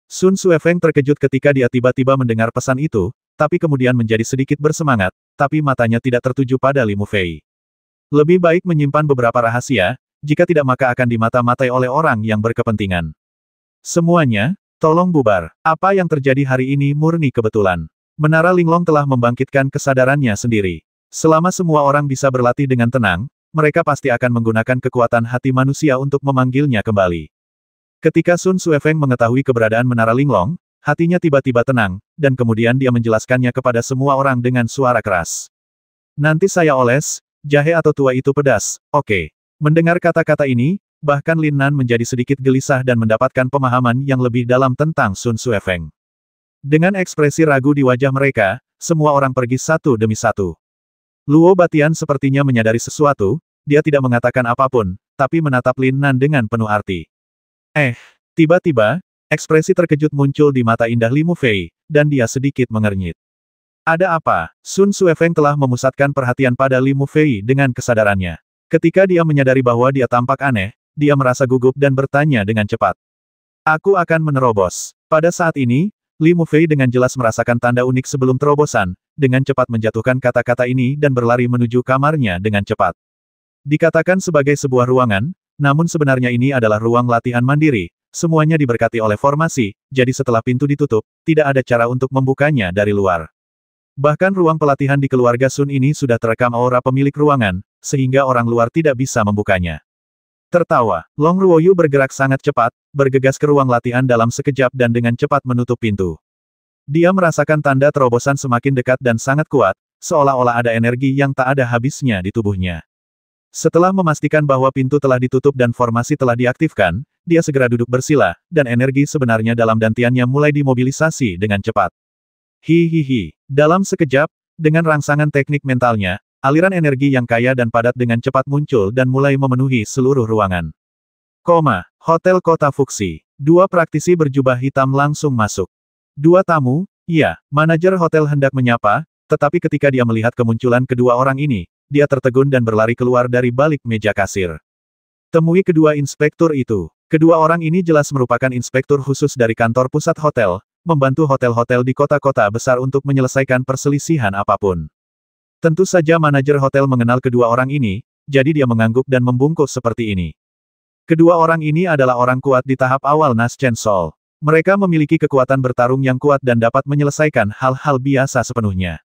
Sun Suefeng terkejut ketika dia tiba-tiba mendengar pesan itu, tapi kemudian menjadi sedikit bersemangat, tapi matanya tidak tertuju pada Li Mufei. Lebih baik menyimpan beberapa rahasia, jika tidak maka akan dimata-matai oleh orang yang berkepentingan. Semuanya, tolong bubar. Apa yang terjadi hari ini murni kebetulan. Menara Linglong telah membangkitkan kesadarannya sendiri. Selama semua orang bisa berlatih dengan tenang, mereka pasti akan menggunakan kekuatan hati manusia untuk memanggilnya kembali. Ketika Sun Suefeng mengetahui keberadaan Menara Linglong, hatinya tiba-tiba tenang, dan kemudian dia menjelaskannya kepada semua orang dengan suara keras. Nanti saya oles, jahe atau tua itu pedas, oke. Mendengar kata-kata ini, bahkan Lin Nan menjadi sedikit gelisah dan mendapatkan pemahaman yang lebih dalam tentang Sun Suefeng. Dengan ekspresi ragu di wajah mereka, semua orang pergi satu demi satu. Luo Batian sepertinya menyadari sesuatu, dia tidak mengatakan apapun, tapi menatap Lin Nan dengan penuh arti. Tiba-tiba, ekspresi terkejut muncul di mata indah Li Mufei, dan dia sedikit mengernyit. Ada apa? Sun Suefeng telah memusatkan perhatian pada Li Mufei dengan kesadarannya. Ketika dia menyadari bahwa dia tampak aneh, dia merasa gugup dan bertanya dengan cepat. Aku akan menerobos. Pada saat ini, Li Mufei dengan jelas merasakan tanda unik sebelum terobosan, dengan cepat menjatuhkan kata-kata ini dan berlari menuju kamarnya dengan cepat. Dikatakan sebagai sebuah ruangan, namun sebenarnya ini adalah ruang latihan mandiri, semuanya diberkati oleh formasi, jadi setelah pintu ditutup, tidak ada cara untuk membukanya dari luar. Bahkan ruang pelatihan di keluarga Sun ini sudah terekam aura pemilik ruangan, sehingga orang luar tidak bisa membukanya. Tertawa, Long Ruoyu bergerak sangat cepat, bergegas ke ruang latihan dalam sekejap dan dengan cepat menutup pintu. Dia merasakan tanda terobosan semakin dekat dan sangat kuat, seolah-olah ada energi yang tak ada habisnya di tubuhnya. Setelah memastikan bahwa pintu telah ditutup dan formasi telah diaktifkan, dia segera duduk bersila, dan energi sebenarnya dalam dantiannya mulai dimobilisasi dengan cepat. Hihihi. Dalam sekejap, dengan rangsangan teknik mentalnya, aliran energi yang kaya dan padat dengan cepat muncul dan mulai memenuhi seluruh ruangan. Hotel Kota Fuxi. Dua praktisi berjubah hitam langsung masuk. Dua tamu, ya, manajer hotel hendak menyapa, tetapi ketika dia melihat kemunculan kedua orang ini, dia tertegun dan berlari keluar dari balik meja kasir. Temui kedua inspektur itu. Kedua orang ini jelas merupakan inspektur khusus dari kantor pusat hotel, membantu hotel-hotel di kota-kota besar untuk menyelesaikan perselisihan apapun. Tentu saja manajer hotel mengenal kedua orang ini, jadi dia mengangguk dan membungkuk seperti ini. Kedua orang ini adalah orang kuat di tahap awal Nas Chen Sol. Mereka memiliki kekuatan bertarung yang kuat dan dapat menyelesaikan hal-hal biasa sepenuhnya.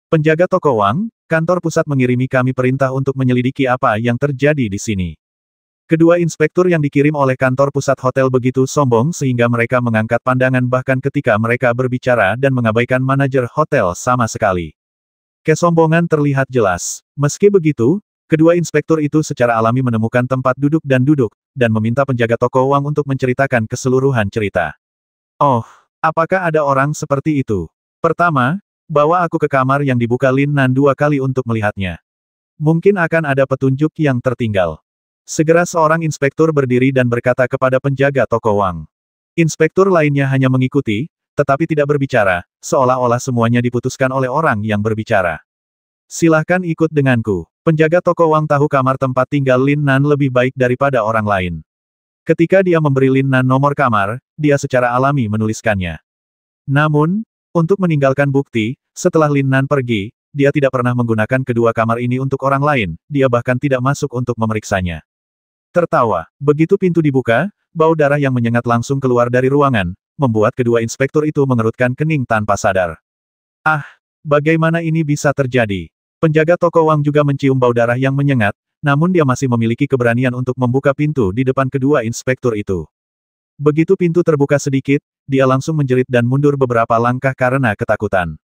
Penjaga toko Wang, kantor pusat mengirimi kami perintah untuk menyelidiki apa yang terjadi di sini. Kedua inspektur yang dikirim oleh kantor pusat hotel begitu sombong sehingga mereka mengangkat pandangan bahkan ketika mereka berbicara dan mengabaikan manajer hotel sama sekali. Kesombongan terlihat jelas. Meski begitu, kedua inspektur itu secara alami menemukan tempat duduk, dan meminta penjaga toko Wang untuk menceritakan keseluruhan cerita. Oh, apakah ada orang seperti itu? Pertama, bawa aku ke kamar yang dibuka Lin Nan 2 kali untuk melihatnya. Mungkin akan ada petunjuk yang tertinggal. Segera seorang inspektur berdiri dan berkata kepada penjaga toko Wang. Inspektur lainnya hanya mengikuti, tetapi tidak berbicara, seolah-olah semuanya diputuskan oleh orang yang berbicara. Silahkan ikut denganku. Penjaga toko Wang tahu kamar tempat tinggal Lin Nan lebih baik daripada orang lain. Ketika dia memberi Lin Nan nomor kamar, dia secara alami menuliskannya. Namun, untuk meninggalkan bukti, setelah Lin Nan pergi, dia tidak pernah menggunakan kedua kamar ini untuk orang lain, dia bahkan tidak masuk untuk memeriksanya. Tertawa, begitu pintu dibuka, bau darah yang menyengat langsung keluar dari ruangan, membuat kedua inspektur itu mengerutkan kening tanpa sadar. Ah, bagaimana ini bisa terjadi? Penjaga toko Wang juga mencium bau darah yang menyengat, namun dia masih memiliki keberanian untuk membuka pintu di depan kedua inspektur itu. Begitu pintu terbuka sedikit, dia langsung menjerit dan mundur beberapa langkah karena ketakutan.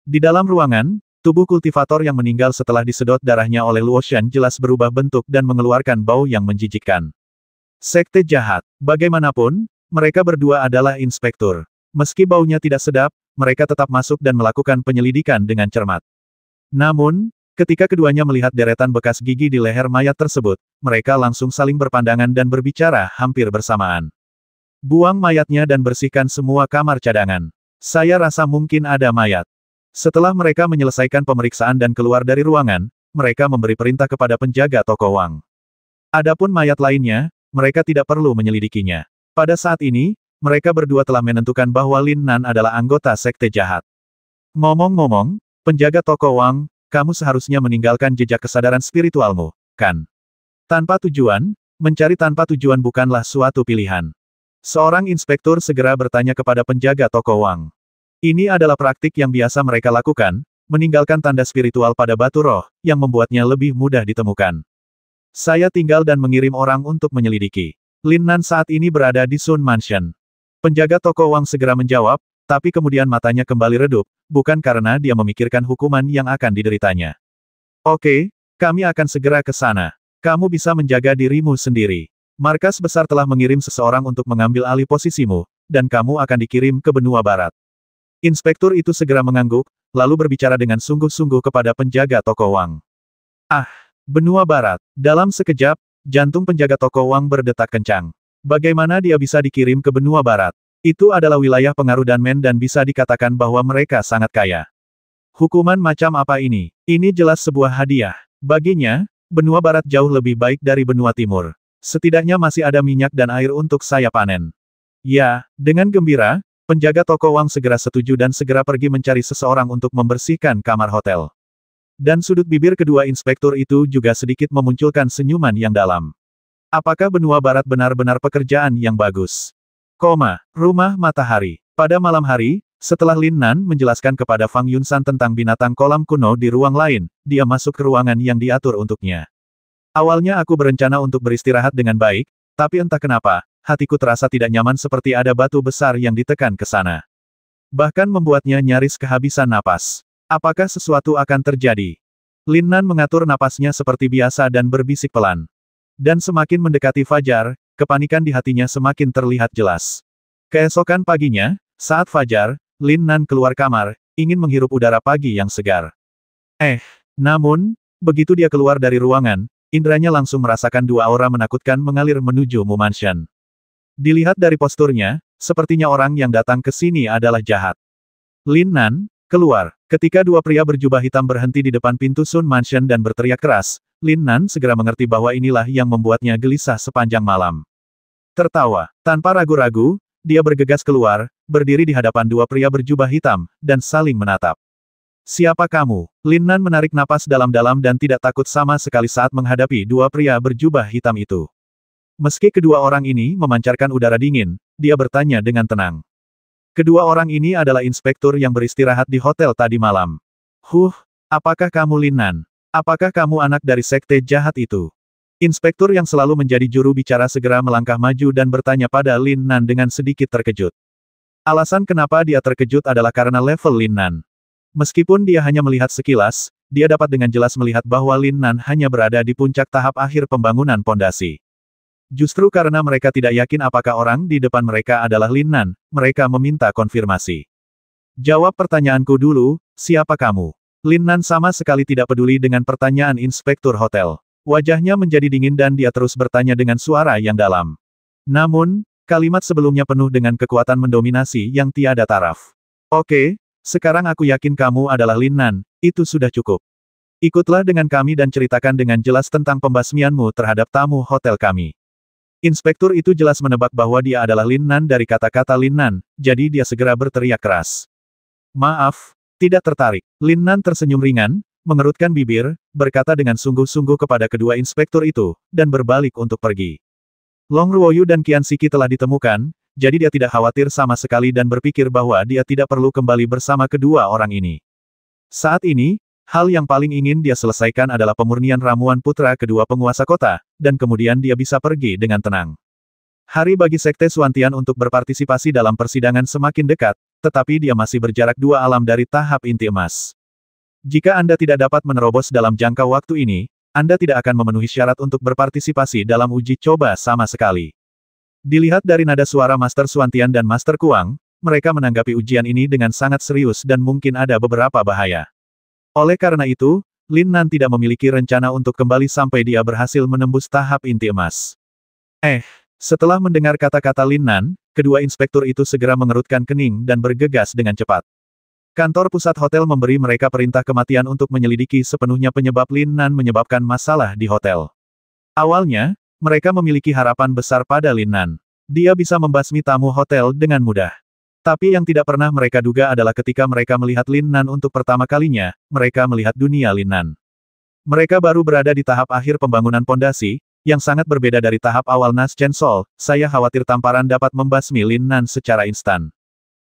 Di dalam ruangan, tubuh kultivator yang meninggal setelah disedot darahnya oleh Luo Shan jelas berubah bentuk dan mengeluarkan bau yang menjijikkan. Sekte jahat. Bagaimanapun, mereka berdua adalah inspektur. Meski baunya tidak sedap, mereka tetap masuk dan melakukan penyelidikan dengan cermat. Namun, ketika keduanya melihat deretan bekas gigi di leher mayat tersebut, mereka langsung saling berpandangan dan berbicara hampir bersamaan. Buang mayatnya dan bersihkan semua kamar cadangan. Saya rasa mungkin ada mayat. Setelah mereka menyelesaikan pemeriksaan dan keluar dari ruangan, mereka memberi perintah kepada penjaga toko Wang. Adapun mayat lainnya, mereka tidak perlu menyelidikinya. Pada saat ini, mereka berdua telah menentukan bahwa Lin Nan adalah anggota sekte jahat. Ngomong-ngomong, penjaga toko Wang, kamu seharusnya meninggalkan jejak kesadaran spiritualmu, kan? Tanpa tujuan, mencari tanpa tujuan bukanlah suatu pilihan. Seorang inspektur segera bertanya kepada penjaga toko Wang. Ini adalah praktik yang biasa mereka lakukan, meninggalkan tanda spiritual pada batu roh, yang membuatnya lebih mudah ditemukan. Saya tinggal dan mengirim orang untuk menyelidiki. Lin Nan saat ini berada di Sun Mansion. Penjaga toko Wang segera menjawab, tapi kemudian matanya kembali redup, bukan karena dia memikirkan hukuman yang akan dideritanya. Oke, kami akan segera ke sana. Kamu bisa menjaga dirimu sendiri. Markas besar telah mengirim seseorang untuk mengambil alih posisimu, dan kamu akan dikirim ke benua barat. Inspektur itu segera mengangguk, lalu berbicara dengan sungguh-sungguh kepada penjaga toko Wang. Ah, benua barat. Dalam sekejap, jantung penjaga toko Wang berdetak kencang. Bagaimana dia bisa dikirim ke benua barat? Itu adalah wilayah pengaruh Danmen dan bisa dikatakan bahwa mereka sangat kaya. Hukuman macam apa ini? Ini jelas sebuah hadiah. Baginya, benua barat jauh lebih baik dari benua timur. Setidaknya masih ada minyak dan air untuk saya panen. Ya, dengan gembira, penjaga toko Wang segera setuju dan segera pergi mencari seseorang untuk membersihkan kamar hotel. Dan sudut bibir kedua inspektur itu juga sedikit memunculkan senyuman yang dalam. Apakah benua barat benar-benar pekerjaan yang bagus? Rumah matahari. Pada malam hari, setelah Lin Nan menjelaskan kepada Fang Yunsan tentang binatang kolam kuno di ruang lain, dia masuk ke ruangan yang diatur untuknya. Awalnya aku berencana untuk beristirahat dengan baik, tapi entah kenapa, hatiku terasa tidak nyaman seperti ada batu besar yang ditekan ke sana. Bahkan membuatnya nyaris kehabisan napas. Apakah sesuatu akan terjadi? Lin Nan mengatur napasnya seperti biasa dan berbisik pelan. Dan semakin mendekati fajar, kepanikan di hatinya semakin terlihat jelas. Keesokan paginya, saat fajar, Lin Nan keluar kamar, ingin menghirup udara pagi yang segar. Namun, begitu dia keluar dari ruangan, indranya langsung merasakan dua aura menakutkan mengalir menuju Mu Mansion. Dilihat dari posturnya, sepertinya orang yang datang ke sini adalah jahat. Lin Nan, keluar. Ketika dua pria berjubah hitam berhenti di depan pintu Sun Mansion dan berteriak keras, Lin Nan segera mengerti bahwa inilah yang membuatnya gelisah sepanjang malam. Tertawa, tanpa ragu-ragu, dia bergegas keluar, berdiri di hadapan dua pria berjubah hitam, dan saling menatap. Siapa kamu? Lin Nan menarik napas dalam-dalam dan tidak takut sama sekali saat menghadapi dua pria berjubah hitam itu. Meski kedua orang ini memancarkan udara dingin, dia bertanya dengan tenang. Kedua orang ini adalah inspektur yang beristirahat di hotel tadi malam. Apakah kamu Lin Nan? Apakah kamu anak dari sekte jahat itu? Inspektur yang selalu menjadi juru bicara segera melangkah maju dan bertanya pada Lin Nan dengan sedikit terkejut. Alasan kenapa dia terkejut adalah karena level Lin Nan. Meskipun dia hanya melihat sekilas, dia dapat dengan jelas melihat bahwa Lin Nan hanya berada di puncak tahap akhir pembangunan pondasi. Justru karena mereka tidak yakin apakah orang di depan mereka adalah Lin Nan, mereka meminta konfirmasi. Jawab pertanyaanku dulu, siapa kamu? Lin Nan sama sekali tidak peduli dengan pertanyaan inspektur hotel. Wajahnya menjadi dingin dan dia terus bertanya dengan suara yang dalam. Namun, kalimat sebelumnya penuh dengan kekuatan mendominasi yang tiada taraf. Oke, sekarang aku yakin kamu adalah Lin Nan, itu sudah cukup. Ikutlah dengan kami dan ceritakan dengan jelas tentang pembasmianmu terhadap tamu hotel kami. Inspektur itu jelas menebak bahwa dia adalah Lin Nan dari kata-kata Lin Nan, jadi dia segera berteriak keras. Maaf, tidak tertarik. Lin Nan tersenyum ringan, mengerutkan bibir, berkata dengan sungguh-sungguh kepada kedua inspektur itu, dan berbalik untuk pergi. Long Ruoyu dan Qian Siki telah ditemukan, jadi dia tidak khawatir sama sekali dan berpikir bahwa dia tidak perlu kembali bersama kedua orang ini. Saat ini, hal yang paling ingin dia selesaikan adalah pemurnian ramuan putra kedua penguasa kota, dan kemudian dia bisa pergi dengan tenang. Hari bagi Sekte Suantian untuk berpartisipasi dalam persidangan semakin dekat, tetapi dia masih berjarak dua alam dari tahap inti emas. Jika Anda tidak dapat menerobos dalam jangka waktu ini, Anda tidak akan memenuhi syarat untuk berpartisipasi dalam uji coba sama sekali. Dilihat dari nada suara Master Suantian dan Master Kuang, mereka menanggapi ujian ini dengan sangat serius dan mungkin ada beberapa bahaya. Oleh karena itu, Lin Nan tidak memiliki rencana untuk kembali sampai dia berhasil menembus tahap inti emas. Setelah mendengar kata-kata Lin Nan, kedua inspektur itu segera mengerutkan kening dan bergegas dengan cepat. Kantor pusat hotel memberi mereka perintah kematian untuk menyelidiki sepenuhnya penyebab Lin Nan menyebabkan masalah di hotel. Awalnya, mereka memiliki harapan besar pada Lin Nan. Dia bisa membasmi tamu hotel dengan mudah. Tapi yang tidak pernah mereka duga adalah ketika mereka melihat Lin Nan untuk pertama kalinya, mereka melihat dunia Lin Nan. Mereka baru berada di tahap akhir pembangunan pondasi, yang sangat berbeda dari tahap awal Nas Chen Sol. Saya khawatir tamparan dapat membasmi Lin Nan secara instan.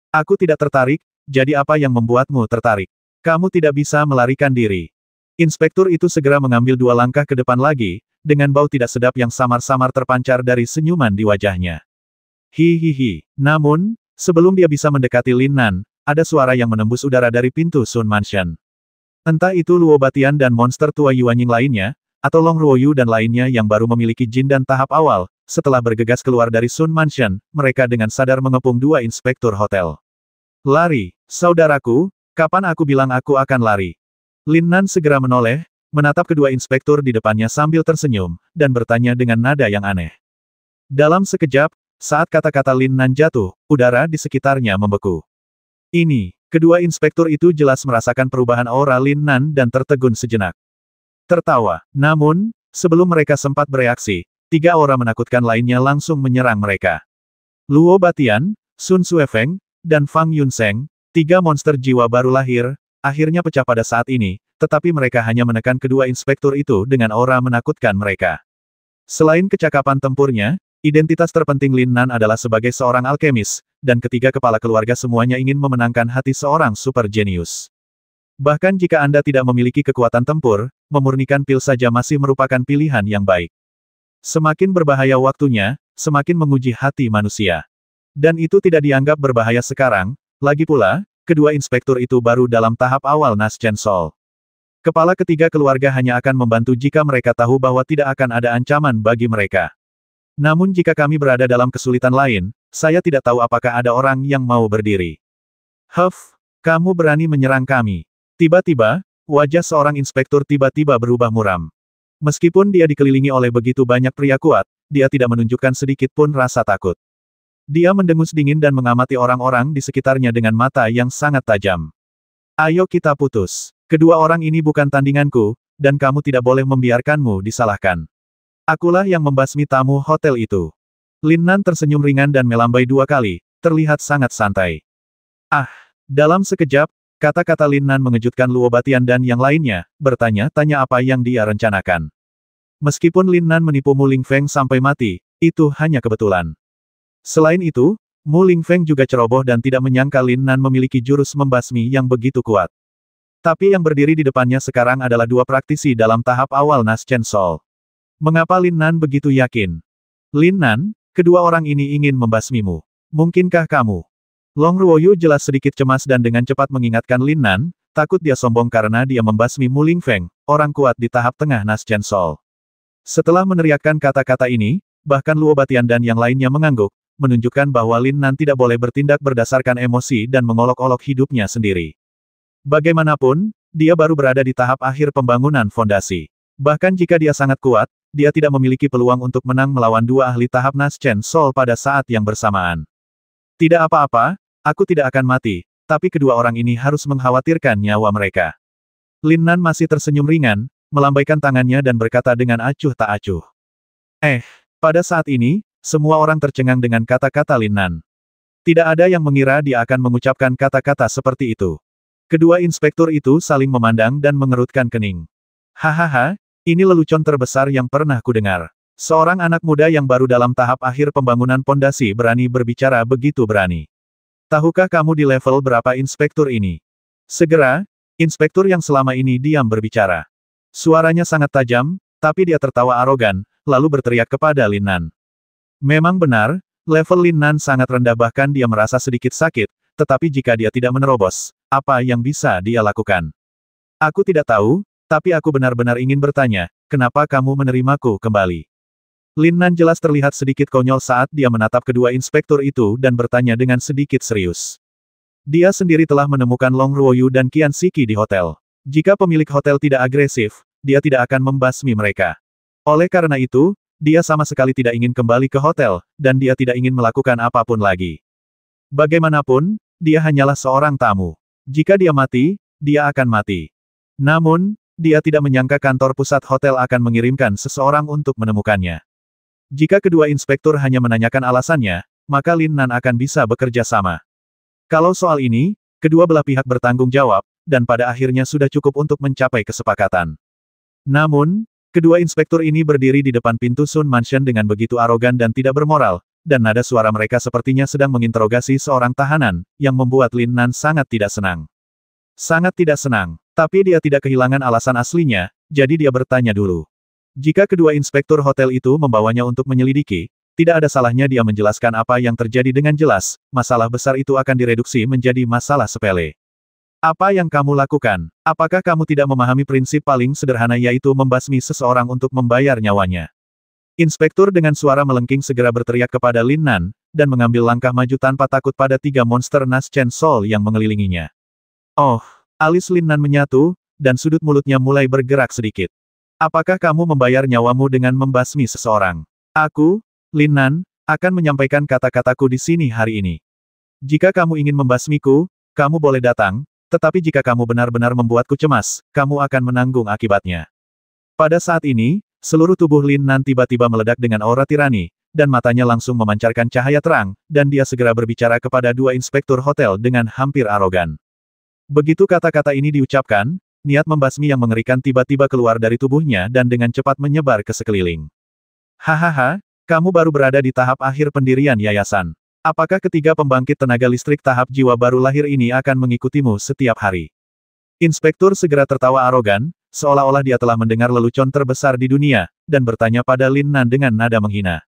Aku tidak tertarik. Jadi apa yang membuatmu tertarik? Kamu tidak bisa melarikan diri. Inspektur itu segera mengambil dua langkah ke depan lagi, dengan bau tidak sedap yang samar-samar terpancar dari senyuman di wajahnya. Hihihi. Namun, sebelum dia bisa mendekati Lin Nan, ada suara yang menembus udara dari pintu Sun Mansion. Entah itu Luo Batian dan monster tua Yuanying lainnya, atau Long Ruoyu dan lainnya yang baru memiliki jin dan tahap awal, setelah bergegas keluar dari Sun Mansion, mereka dengan sadar mengepung dua inspektur hotel. Lari, saudaraku, kapan aku bilang aku akan lari? Lin Nan segera menoleh, menatap kedua inspektur di depannya sambil tersenyum, dan bertanya dengan nada yang aneh. Dalam sekejap, saat kata-kata Lin Nan jatuh, udara di sekitarnya membeku. Kedua inspektur itu jelas merasakan perubahan aura Lin Nan dan tertegun sejenak. Tertawa, namun, sebelum mereka sempat bereaksi, tiga aura menakutkan lainnya langsung menyerang mereka. Luo Batian, Sun Suefeng, dan Fang Yunseng, tiga monster jiwa baru lahir, akhirnya pecah pada saat ini, tetapi mereka hanya menekan kedua inspektur itu dengan aura menakutkan mereka. Selain kecakapan tempurnya, identitas terpenting Lin Nan adalah sebagai seorang alkemis, dan ketiga kepala keluarga semuanya ingin memenangkan hati seorang super jenius. Bahkan jika Anda tidak memiliki kekuatan tempur, memurnikan pil saja masih merupakan pilihan yang baik. Semakin berbahaya waktunya, semakin menguji hati manusia. Dan itu tidak dianggap berbahaya sekarang, lagi pula, kedua inspektur itu baru dalam tahap awal Naschen Sol. Kepala ketiga keluarga hanya akan membantu jika mereka tahu bahwa tidak akan ada ancaman bagi mereka. Namun jika kami berada dalam kesulitan lain, saya tidak tahu apakah ada orang yang mau berdiri. Huff, kamu berani menyerang kami. Tiba-tiba, wajah seorang inspektur tiba-tiba berubah muram. Meskipun dia dikelilingi oleh begitu banyak pria kuat, dia tidak menunjukkan sedikit pun rasa takut. Dia mendengus dingin dan mengamati orang-orang di sekitarnya dengan mata yang sangat tajam. Ayo kita putus. Kedua orang ini bukan tandinganku, dan kamu tidak boleh membiarkanmu disalahkan. Akulah yang membasmi tamu hotel itu. Lin Nan tersenyum ringan dan melambai 2 kali, terlihat sangat santai. Ah, dalam sekejap, kata-kata Lin Nan mengejutkan Luo Batian dan yang lainnya, bertanya-tanya apa yang dia rencanakan. Meskipun Lin Nan menipu Mu Lingfeng sampai mati, itu hanya kebetulan. Selain itu, Mu Lingfeng juga ceroboh dan tidak menyangka Lin Nan memiliki jurus membasmi yang begitu kuat. Tapi yang berdiri di depannya sekarang adalah 2 praktisi dalam tahap awal Naschen Sol. Mengapa Lin Nan begitu yakin? Lin Nan, kedua orang ini ingin membasmimu. Mungkinkah kamu? Long Ruoyu jelas sedikit cemas dan dengan cepat mengingatkan Lin Nan, takut dia sombong karena dia membasmi Mu Lingfeng, orang kuat di tahap tengah Naschen Sol. Setelah meneriakkan kata-kata ini, bahkan Luo Batian dan yang lainnya mengangguk, menunjukkan bahwa Lin Nan tidak boleh bertindak berdasarkan emosi dan mengolok-olok hidupnya sendiri. Bagaimanapun, dia baru berada di tahap akhir pembangunan fondasi. Bahkan jika dia sangat kuat, dia tidak memiliki peluang untuk menang melawan 2 ahli tahap Naschen Sol pada saat yang bersamaan. Tidak apa-apa, aku tidak akan mati, tapi kedua orang ini harus mengkhawatirkan nyawa mereka. Lin Nan masih tersenyum ringan, melambaikan tangannya dan berkata dengan acuh tak acuh. Pada saat ini, semua orang tercengang dengan kata-kata Lin Nan. Tidak ada yang mengira dia akan mengucapkan kata-kata seperti itu. Kedua inspektur itu saling memandang dan mengerutkan kening. Hahaha, ini lelucon terbesar yang pernah kudengar. Seorang anak muda yang baru dalam tahap akhir pembangunan pondasi berani berbicara begitu berani. Tahukah kamu di level berapa inspektur ini? Segera, inspektur yang selama ini diam berbicara. Suaranya sangat tajam, tapi dia tertawa arogan, lalu berteriak kepada Lin Nan. Memang benar, level Lin Nan sangat rendah bahkan dia merasa sedikit sakit, tetapi jika dia tidak menerobos, apa yang bisa dia lakukan? Aku tidak tahu, tapi aku benar-benar ingin bertanya, kenapa kamu menerimaku kembali? Lin Nan jelas terlihat sedikit konyol saat dia menatap kedua inspektur itu dan bertanya dengan sedikit serius. Dia sendiri telah menemukan Long Ruoyu dan Qian Siki di hotel. Jika pemilik hotel tidak agresif, dia tidak akan membasmi mereka. Oleh karena itu, dia sama sekali tidak ingin kembali ke hotel, dan dia tidak ingin melakukan apapun lagi. Bagaimanapun, dia hanyalah seorang tamu. Jika dia mati, dia akan mati. Namun, dia tidak menyangka kantor pusat hotel akan mengirimkan seseorang untuk menemukannya. Jika kedua inspektur hanya menanyakan alasannya, maka Lin Nan akan bisa bekerja sama. Kalau soal ini, kedua belah pihak bertanggung jawab, dan pada akhirnya sudah cukup untuk mencapai kesepakatan. Namun, kedua inspektur ini berdiri di depan pintu Sun Mansion dengan begitu arogan dan tidak bermoral, dan nada suara mereka sepertinya sedang menginterogasi seorang tahanan, yang membuat Lin Nan sangat tidak senang. Sangat tidak senang, tapi dia tidak kehilangan alasan aslinya, jadi dia bertanya dulu. Jika kedua inspektur hotel itu membawanya untuk menyelidiki, tidak ada salahnya dia menjelaskan apa yang terjadi dengan jelas, masalah besar itu akan direduksi menjadi masalah sepele. Apa yang kamu lakukan? Apakah kamu tidak memahami prinsip paling sederhana yaitu membasmi seseorang untuk membayar nyawanya? Inspektur dengan suara melengking segera berteriak kepada Lin Nan, dan mengambil langkah maju tanpa takut pada 3 monster Naschen Sol yang mengelilinginya. Oh, alis Lin Nan menyatu, dan sudut mulutnya mulai bergerak sedikit. Apakah kamu membayar nyawamu dengan membasmi seseorang? Aku, Lin Nan, akan menyampaikan kata-kataku di sini hari ini. Jika kamu ingin membasmiku, kamu boleh datang, tetapi jika kamu benar-benar membuatku cemas, kamu akan menanggung akibatnya. Pada saat ini, seluruh tubuh Lin Nan tiba-tiba meledak dengan aura tirani, dan matanya langsung memancarkan cahaya terang, dan dia segera berbicara kepada 2 inspektur hotel dengan hampir arogan. Begitu kata-kata ini diucapkan, niat membasmi yang mengerikan tiba-tiba keluar dari tubuhnya dan dengan cepat menyebar ke sekeliling. Hahaha, kamu baru berada di tahap akhir pendirian yayasan. Apakah ketiga pembangkit tenaga listrik tahap jiwa baru lahir ini akan mengikutimu setiap hari? Inspektur segera tertawa arogan, seolah-olah dia telah mendengar lelucon terbesar di dunia, dan bertanya pada Lin Nan dengan nada menghina.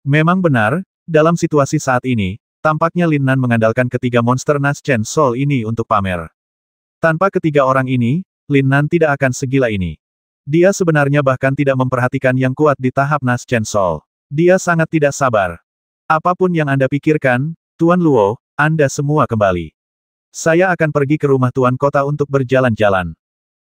Memang benar, dalam situasi saat ini, tampaknya Lin Nan mengandalkan ketiga monster Naschen Soul ini untuk pamer. Tanpa ketiga orang ini, Lin Nan tidak akan segila ini. Dia sebenarnya bahkan tidak memperhatikan yang kuat di tahap Naschen Soul. Dia sangat tidak sabar. Apapun yang Anda pikirkan, Tuan Luo, Anda semua kembali. Saya akan pergi ke rumah Tuan Kota untuk berjalan-jalan.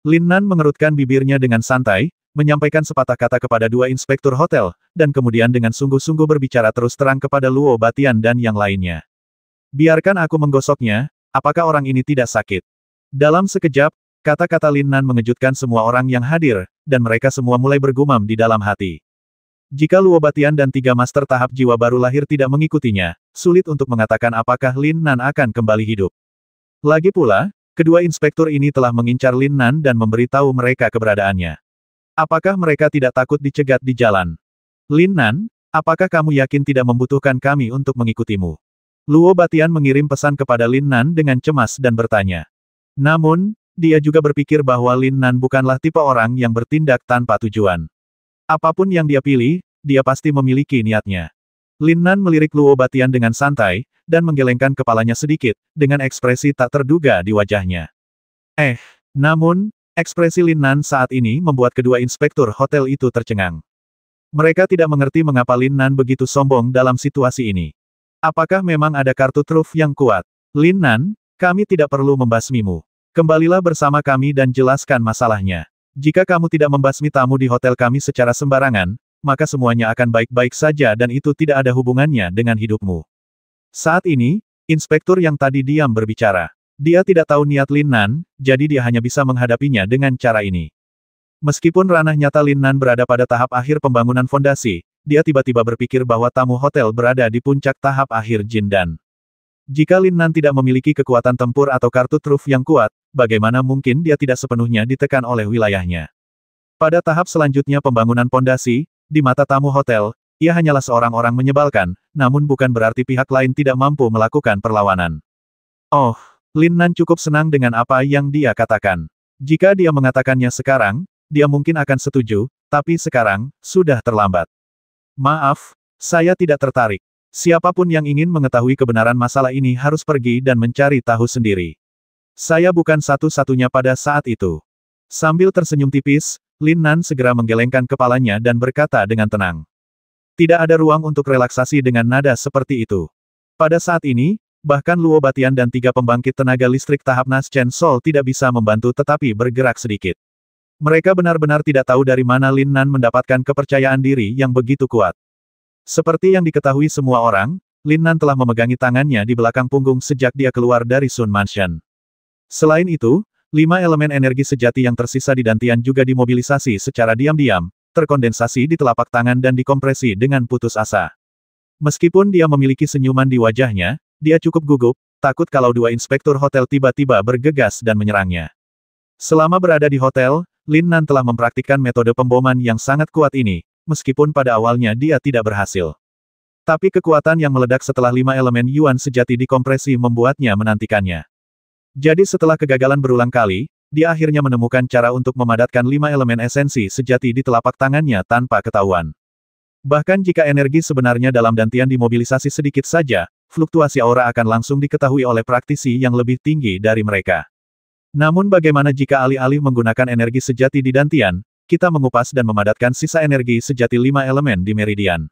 Lin Nan mengerutkan bibirnya dengan santai, menyampaikan sepatah kata kepada dua inspektur hotel, dan kemudian dengan sungguh-sungguh berbicara terus terang kepada Luo Batian dan yang lainnya. Biarkan aku menggosoknya, apakah orang ini tidak sakit? Dalam sekejap, kata-kata Lin Nan mengejutkan semua orang yang hadir, dan mereka semua mulai bergumam di dalam hati. Jika Luo Batian dan tiga master tahap jiwa baru lahir tidak mengikutinya, sulit untuk mengatakan apakah Lin Nan akan kembali hidup. Lagi pula, kedua inspektur ini telah mengincar Lin Nan dan memberitahu mereka keberadaannya. Apakah mereka tidak takut dicegat di jalan? Lin Nan, apakah kamu yakin tidak membutuhkan kami untuk mengikutimu? Luo Batian mengirim pesan kepada Lin Nan dengan cemas dan bertanya. Namun, dia juga berpikir bahwa Lin Nan bukanlah tipe orang yang bertindak tanpa tujuan. Apapun yang dia pilih, dia pasti memiliki niatnya. Lin Nan melirik Luo Batian dengan santai, dan menggelengkan kepalanya sedikit, dengan ekspresi tak terduga di wajahnya. Namun, ekspresi Lin Nan saat ini membuat kedua inspektur hotel itu tercengang. Mereka tidak mengerti mengapa Lin Nan begitu sombong dalam situasi ini. Apakah memang ada kartu truf yang kuat? Lin Nan, kami tidak perlu membasmimu. Kembalilah bersama kami dan jelaskan masalahnya. Jika kamu tidak membasmi tamu di hotel kami secara sembarangan, maka semuanya akan baik-baik saja dan itu tidak ada hubungannya dengan hidupmu. Saat ini, inspektur yang tadi diam berbicara. Dia tidak tahu niat Lin Nan, jadi dia hanya bisa menghadapinya dengan cara ini. Meskipun ranah nyata Lin Nan berada pada tahap akhir pembangunan fondasi, dia tiba-tiba berpikir bahwa tamu hotel berada di puncak tahap akhir Jin Dan. Jika Lin Nan tidak memiliki kekuatan tempur atau kartu truf yang kuat, bagaimana mungkin dia tidak sepenuhnya ditekan oleh wilayahnya? Pada tahap selanjutnya pembangunan pondasi, di mata tamu hotel, ia hanyalah seorang orang menyebalkan, namun bukan berarti pihak lain tidak mampu melakukan perlawanan. Oh, Lin Nan cukup senang dengan apa yang dia katakan. Jika dia mengatakannya sekarang, dia mungkin akan setuju, tapi sekarang, sudah terlambat. Maaf, saya tidak tertarik. Siapapun yang ingin mengetahui kebenaran masalah ini harus pergi dan mencari tahu sendiri. Saya bukan satu-satunya pada saat itu. Sambil tersenyum tipis, Lin Nan segera menggelengkan kepalanya dan berkata dengan tenang. Tidak ada ruang untuk relaksasi dengan nada seperti itu. Pada saat ini, bahkan Luo Batian dan tiga pembangkit tenaga listrik tahap Naschen Soul tidak bisa membantu tetapi bergerak sedikit. Mereka benar-benar tidak tahu dari mana Lin Nan mendapatkan kepercayaan diri yang begitu kuat. Seperti yang diketahui semua orang, Lin Nan telah memegangi tangannya di belakang punggung sejak dia keluar dari Sun Mansion. Selain itu, 5 elemen energi sejati yang tersisa di Dantian juga dimobilisasi secara diam-diam, terkondensasi di telapak tangan dan dikompresi dengan putus asa. Meskipun dia memiliki senyuman di wajahnya, dia cukup gugup, takut kalau dua inspektur hotel tiba-tiba bergegas dan menyerangnya. Selama berada di hotel, Lin Nan telah mempraktikkan metode pemboman yang sangat kuat ini, meskipun pada awalnya dia tidak berhasil. Tapi kekuatan yang meledak setelah 5 elemen Yuan sejati dikompresi membuatnya menantikannya. Jadi setelah kegagalan berulang kali, dia akhirnya menemukan cara untuk memadatkan 5 elemen esensi sejati di telapak tangannya tanpa ketahuan. Bahkan jika energi sebenarnya dalam Dantian dimobilisasi sedikit saja, fluktuasi aura akan langsung diketahui oleh praktisi yang lebih tinggi dari mereka. Namun bagaimana jika alih-alih menggunakan energi sejati di Dantian, kita mengupas dan memadatkan sisa energi sejati 5 elemen di Meridian?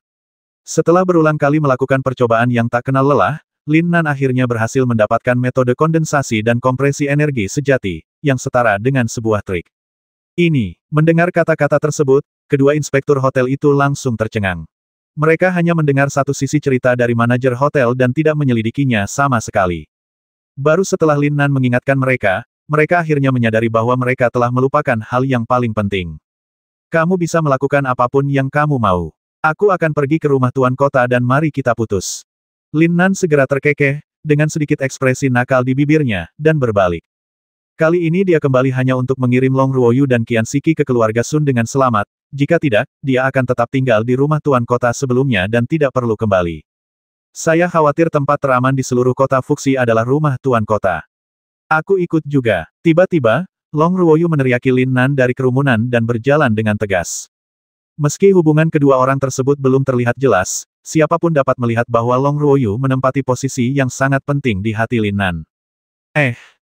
Setelah berulang kali melakukan percobaan yang tak kenal lelah, Lin Nan akhirnya berhasil mendapatkan metode kondensasi dan kompresi energi sejati, yang setara dengan sebuah trik. Mendengar kata-kata tersebut, kedua inspektur hotel itu langsung tercengang. Mereka hanya mendengar satu sisi cerita dari manajer hotel dan tidak menyelidikinya sama sekali. Baru setelah Lin Nan mengingatkan mereka akhirnya menyadari bahwa mereka telah melupakan hal yang paling penting. Kamu bisa melakukan apapun yang kamu mau. Aku akan pergi ke rumah Tuan Kota dan mari kita putus. Lin Nan segera terkekeh, dengan sedikit ekspresi nakal di bibirnya, dan berbalik. Kali ini dia kembali hanya untuk mengirim Long Ruoyu dan Qian Siki ke keluarga Sun dengan selamat, jika tidak, dia akan tetap tinggal di rumah Tuan Kota sebelumnya dan tidak perlu kembali. Saya khawatir tempat teraman di seluruh kota Fuxi adalah rumah Tuan Kota. Aku ikut juga. Tiba-tiba, Long Ruoyu meneriaki Lin Nan dari kerumunan dan berjalan dengan tegas. Meski hubungan kedua orang tersebut belum terlihat jelas, siapapun dapat melihat bahwa Long Ruoyu menempati posisi yang sangat penting di hati Lin Nan.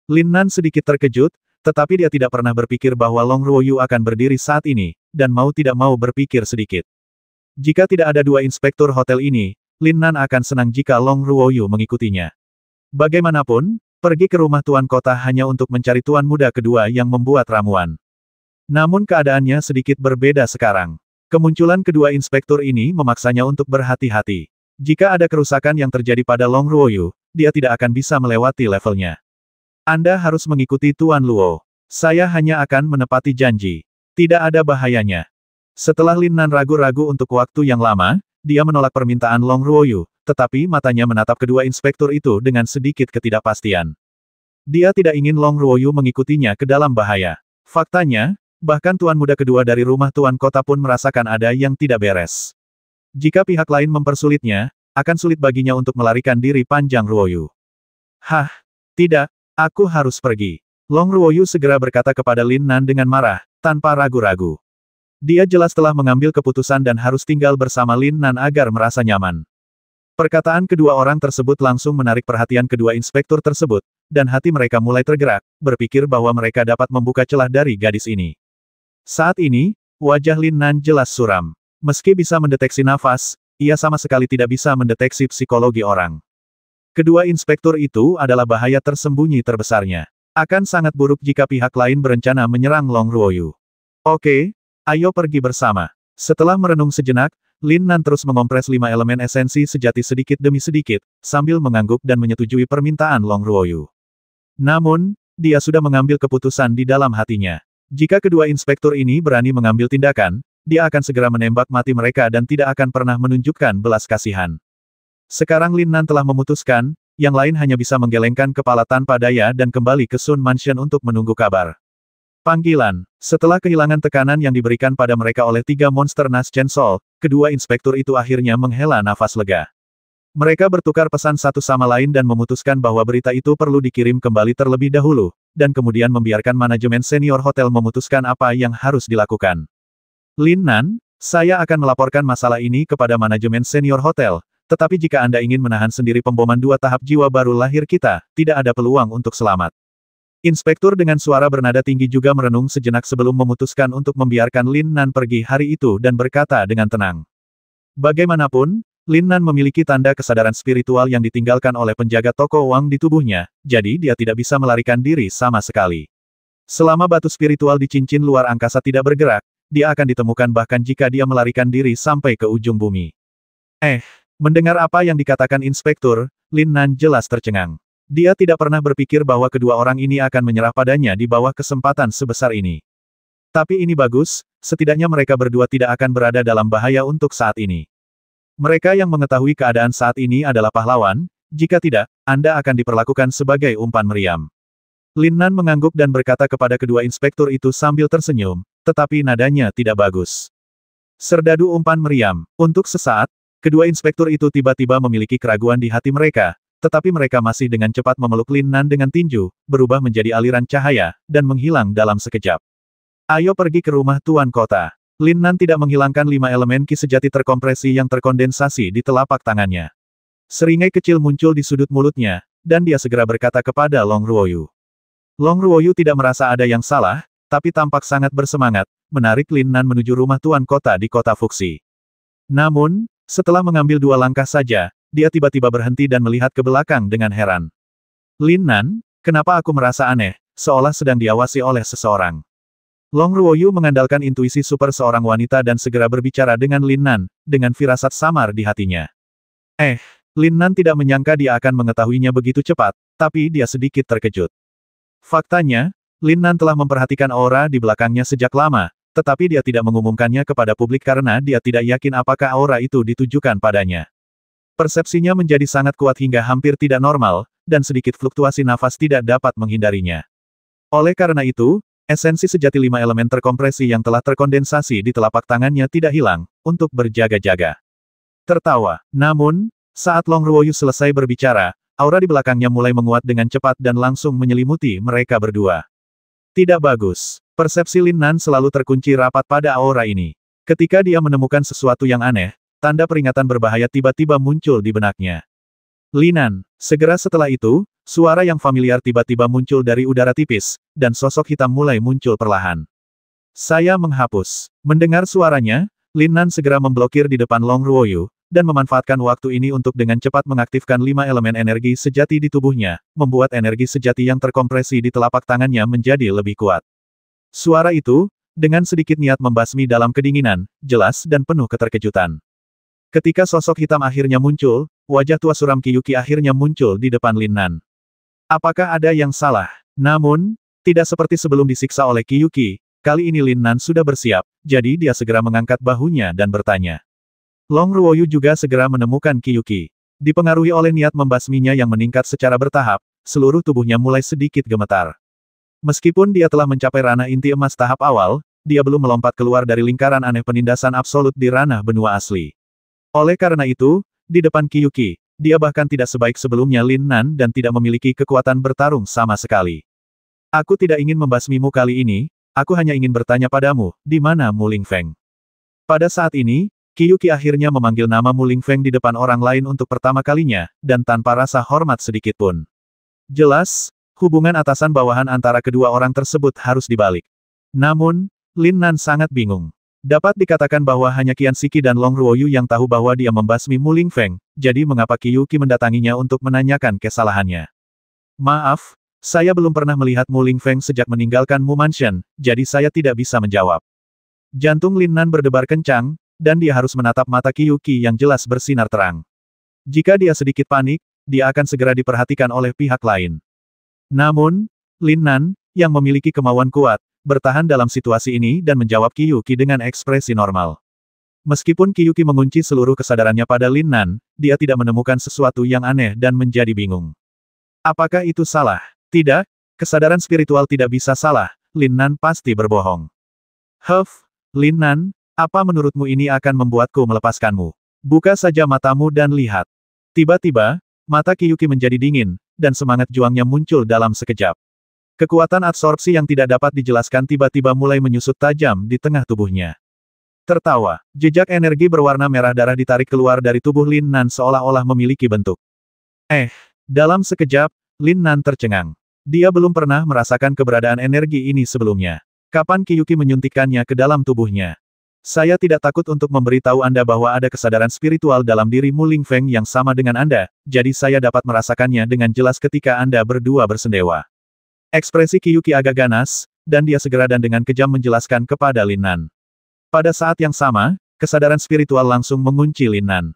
Lin Nan sedikit terkejut, tetapi dia tidak pernah berpikir bahwa Long Ruoyu akan berdiri saat ini, dan mau tidak mau berpikir sedikit. Jika tidak ada dua inspektur hotel ini, Lin Nan akan senang jika Long Ruoyu mengikutinya. Bagaimanapun, pergi ke rumah tuan kota hanya untuk mencari tuan muda kedua yang membuat ramuan. Namun keadaannya sedikit berbeda sekarang. Kemunculan kedua inspektur ini memaksanya untuk berhati-hati. Jika ada kerusakan yang terjadi pada Long Ruoyu, dia tidak akan bisa melewati levelnya. Anda harus mengikuti Tuan Luo. Saya hanya akan menepati janji. Tidak ada bahayanya. Setelah Lin Nan ragu-ragu untuk waktu yang lama, dia menolak permintaan Long Ruoyu, tetapi matanya menatap kedua inspektur itu dengan sedikit ketidakpastian. Dia tidak ingin Long Ruoyu mengikutinya ke dalam bahaya. Faktanya, bahkan tuan muda kedua dari rumah tuan kota pun merasakan ada yang tidak beres. Jika pihak lain mempersulitnya, akan sulit baginya untuk melarikan diri panjang Ruoyu. Tidak, aku harus pergi. Long Ruoyu segera berkata kepada Lin Nan dengan marah, tanpa ragu-ragu. Dia jelas telah mengambil keputusan dan harus tinggal bersama Lin Nan agar merasa nyaman. Perkataan kedua orang tersebut langsung menarik perhatian kedua inspektur tersebut, dan hati mereka mulai tergerak, berpikir bahwa mereka dapat membuka celah dari gadis ini. Saat ini, wajah Lin Nan jelas suram. Meski bisa mendeteksi nafas, ia sama sekali tidak bisa mendeteksi psikologi orang. Kedua inspektur itu adalah bahaya tersembunyi terbesarnya. Akan sangat buruk jika pihak lain berencana menyerang Long Ruoyu. Oke, ayo pergi bersama. Setelah merenung sejenak, Lin Nan terus mengompres 5 elemen esensi sejati sedikit demi sedikit, sambil mengangguk dan menyetujui permintaan Long Ruoyu. Namun, dia sudah mengambil keputusan di dalam hatinya. Jika kedua inspektur ini berani mengambil tindakan, dia akan segera menembak mati mereka dan tidak akan pernah menunjukkan belas kasihan. Sekarang Lin Nan telah memutuskan, yang lain hanya bisa menggelengkan kepala tanpa daya dan kembali ke Sun Mansion untuk menunggu kabar. Panggilan. Setelah kehilangan tekanan yang diberikan pada mereka oleh 3 monster Nas Chen Sol, kedua inspektur itu akhirnya menghela nafas lega. Mereka bertukar pesan satu sama lain dan memutuskan bahwa berita itu perlu dikirim kembali terlebih dahulu, dan kemudian membiarkan manajemen senior hotel memutuskan apa yang harus dilakukan. Lin Nan, saya akan melaporkan masalah ini kepada manajemen senior hotel, tetapi jika Anda ingin menahan sendiri pemboman 2 tahap jiwa baru lahir kita, tidak ada peluang untuk selamat. Inspektur dengan suara bernada tinggi juga merenung sejenak sebelum memutuskan untuk membiarkan Lin Nan pergi hari itu dan berkata dengan tenang. Bagaimanapun, Lin Nan memiliki tanda kesadaran spiritual yang ditinggalkan oleh penjaga toko uang di tubuhnya, jadi dia tidak bisa melarikan diri sama sekali. Selama batu spiritual di cincin luar angkasa tidak bergerak, dia akan ditemukan bahkan jika dia melarikan diri sampai ke ujung bumi. Mendengar apa yang dikatakan inspektur, Lin Nan jelas tercengang. Dia tidak pernah berpikir bahwa kedua orang ini akan menyerah padanya di bawah kesempatan sebesar ini. Tapi ini bagus, setidaknya mereka berdua tidak akan berada dalam bahaya untuk saat ini. Mereka yang mengetahui keadaan saat ini adalah pahlawan, jika tidak, Anda akan diperlakukan sebagai umpan meriam. Lin Nan mengangguk dan berkata kepada kedua inspektur itu sambil tersenyum, tetapi nadanya tidak bagus. Serdadu umpan meriam. Untuk sesaat, kedua inspektur itu tiba-tiba memiliki keraguan di hati mereka, tetapi mereka masih dengan cepat memeluk Lin Nan dengan tinju, berubah menjadi aliran cahaya, dan menghilang dalam sekejap. Ayo pergi ke rumah tuan kota. Lin Nan tidak menghilangkan 5 elemen ki sejati terkompresi yang terkondensasi di telapak tangannya. Seringai kecil muncul di sudut mulutnya, dan dia segera berkata kepada Long Ruoyu. Long Ruoyu tidak merasa ada yang salah, tapi tampak sangat bersemangat, menarik Lin Nan menuju rumah tuan kota di kota Fuxi. Namun, setelah mengambil 2 langkah saja, dia tiba-tiba berhenti dan melihat ke belakang dengan heran. Lin Nan, kenapa aku merasa aneh, seolah sedang diawasi oleh seseorang. Long Ruoyu mengandalkan intuisi super seorang wanita dan segera berbicara dengan Lin Nan, dengan firasat samar di hatinya. Lin Nan tidak menyangka dia akan mengetahuinya begitu cepat, tapi dia sedikit terkejut. Faktanya, Lin Nan telah memperhatikan aura di belakangnya sejak lama, tetapi dia tidak mengumumkannya kepada publik karena dia tidak yakin apakah aura itu ditujukan padanya. Persepsinya menjadi sangat kuat hingga hampir tidak normal, dan sedikit fluktuasi nafas tidak dapat menghindarinya. Oleh karena itu, esensi sejati 5 elemen terkompresi yang telah terkondensasi di telapak tangannya tidak hilang, untuk berjaga-jaga. Tertawa. Namun, saat Long Ruoyu selesai berbicara, aura di belakangnya mulai menguat dengan cepat dan langsung menyelimuti mereka berdua. Tidak bagus. Persepsi Lin Nan selalu terkunci rapat pada aura ini. Ketika dia menemukan sesuatu yang aneh, tanda peringatan berbahaya tiba-tiba muncul di benaknya. Lin Nan. Segera setelah itu, suara yang familiar tiba-tiba muncul dari udara tipis, dan sosok hitam mulai muncul perlahan. Saya menghapus. Mendengar suaranya, Lin Nan segera memblokir di depan Long Ruoyu, dan memanfaatkan waktu ini untuk dengan cepat mengaktifkan 5 elemen energi sejati di tubuhnya, membuat energi sejati yang terkompresi di telapak tangannya menjadi lebih kuat. Suara itu, dengan sedikit niat membasmi dalam kedinginan, jelas dan penuh keterkejutan. Ketika sosok hitam akhirnya muncul, wajah tua suram Qiyuqi akhirnya muncul di depan Lin Nan. Apakah ada yang salah? Namun, tidak seperti sebelum disiksa oleh Qiyuqi, kali ini Lin Nan sudah bersiap, jadi dia segera mengangkat bahunya dan bertanya. Long Ruoyu juga segera menemukan Qiyuqi. Dipengaruhi oleh niat membasminya yang meningkat secara bertahap, seluruh tubuhnya mulai sedikit gemetar. Meskipun dia telah mencapai ranah inti emas tahap awal, dia belum melompat keluar dari lingkaran aneh penindasan absolut di ranah benua asli. Oleh karena itu, di depan Qiyuqi, dia bahkan tidak sebaik sebelumnya Lin Nan dan tidak memiliki kekuatan bertarung sama sekali. Aku tidak ingin membasmimu kali ini, aku hanya ingin bertanya padamu, di mana Mu Lingfeng? Pada saat ini, Qiyuqi akhirnya memanggil nama Mu Lingfeng di depan orang lain untuk pertama kalinya, dan tanpa rasa hormat sedikitpun. Jelas, hubungan atasan-bawahan antara kedua orang tersebut harus dibalik. Namun, Lin Nan sangat bingung. Dapat dikatakan bahwa hanya Qian Shiki dan Long Ruoyu yang tahu bahwa dia membasmi Mu Lingfeng, jadi mengapa Qiyuqi mendatanginya untuk menanyakan kesalahannya? Maaf, saya belum pernah melihat Mu Lingfeng sejak meninggalkan Mu Mansion, jadi saya tidak bisa menjawab. Jantung Lin Nan berdebar kencang, dan dia harus menatap mata Qiyuqi yang jelas bersinar terang. Jika dia sedikit panik, dia akan segera diperhatikan oleh pihak lain. Namun, Lin Nan, yang memiliki kemauan kuat, bertahan dalam situasi ini dan menjawab Qiyuqi dengan ekspresi normal. Meskipun Qiyuqi mengunci seluruh kesadarannya pada Lin Nan, dia tidak menemukan sesuatu yang aneh dan menjadi bingung. Apakah itu salah? Tidak, kesadaran spiritual tidak bisa salah, Lin Nan pasti berbohong. Lin Nan, apa menurutmu ini akan membuatku melepaskanmu? Buka saja matamu dan lihat. Tiba-tiba, mata Qiyuqi menjadi dingin, dan semangat juangnya muncul dalam sekejap. Kekuatan absorpsi yang tidak dapat dijelaskan tiba-tiba mulai menyusut tajam di tengah tubuhnya. Tertawa, jejak energi berwarna merah darah ditarik keluar dari tubuh Lin Nan seolah-olah memiliki bentuk. Dalam sekejap, Lin Nan tercengang. Dia belum pernah merasakan keberadaan energi ini sebelumnya. Kapan Qiyuqi menyuntikkannya ke dalam tubuhnya? Saya tidak takut untuk memberitahu Anda bahwa ada kesadaran spiritual dalam diri Mu Lingfeng yang sama dengan Anda, jadi saya dapat merasakannya dengan jelas ketika Anda berdua bersendewa. Ekspresi Qiyuqi agak ganas, dan dia segera dan dengan kejam menjelaskan kepada Lin Nan. Pada saat yang sama, kesadaran spiritual langsung mengunci Lin Nan.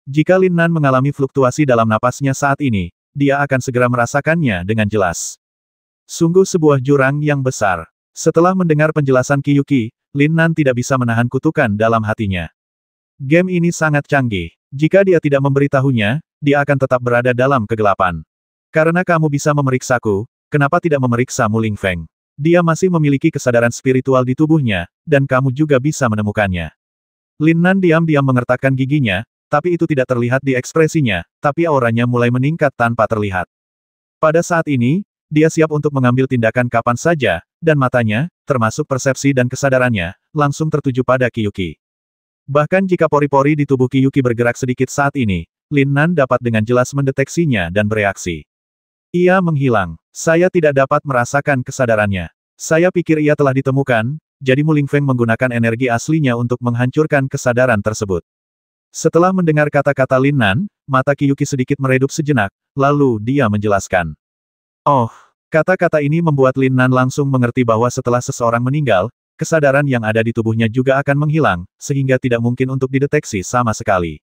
Jika Lin Nan mengalami fluktuasi dalam napasnya saat ini, dia akan segera merasakannya dengan jelas. Sungguh sebuah jurang yang besar. Setelah mendengar penjelasan Qiyuqi, Lin Nan tidak bisa menahan kutukan dalam hatinya. Game ini sangat canggih. Jika dia tidak memberitahunya, dia akan tetap berada dalam kegelapan. Karena kamu bisa memeriksaku, kenapa tidak memeriksa Mu Lingfeng? Dia masih memiliki kesadaran spiritual di tubuhnya, dan kamu juga bisa menemukannya. Lin Nan diam-diam mengertakkan giginya, tapi itu tidak terlihat di ekspresinya, tapi auranya mulai meningkat tanpa terlihat. Pada saat ini, dia siap untuk mengambil tindakan kapan saja, dan matanya, termasuk persepsi dan kesadarannya, langsung tertuju pada Qiyuqi. Bahkan jika pori-pori di tubuh Qiyuqi bergerak sedikit saat ini, Lin Nan dapat dengan jelas mendeteksinya dan bereaksi. Ia menghilang. Saya tidak dapat merasakan kesadarannya. Saya pikir ia telah ditemukan, jadi Mu Lingfeng menggunakan energi aslinya untuk menghancurkan kesadaran tersebut. Setelah mendengar kata-kata Lin Nan, mata Qiyuqi sedikit meredup sejenak, lalu dia menjelaskan. Oh, kata-kata ini membuat Lin Nan langsung mengerti bahwa setelah seseorang meninggal, kesadaran yang ada di tubuhnya juga akan menghilang, sehingga tidak mungkin untuk dideteksi sama sekali.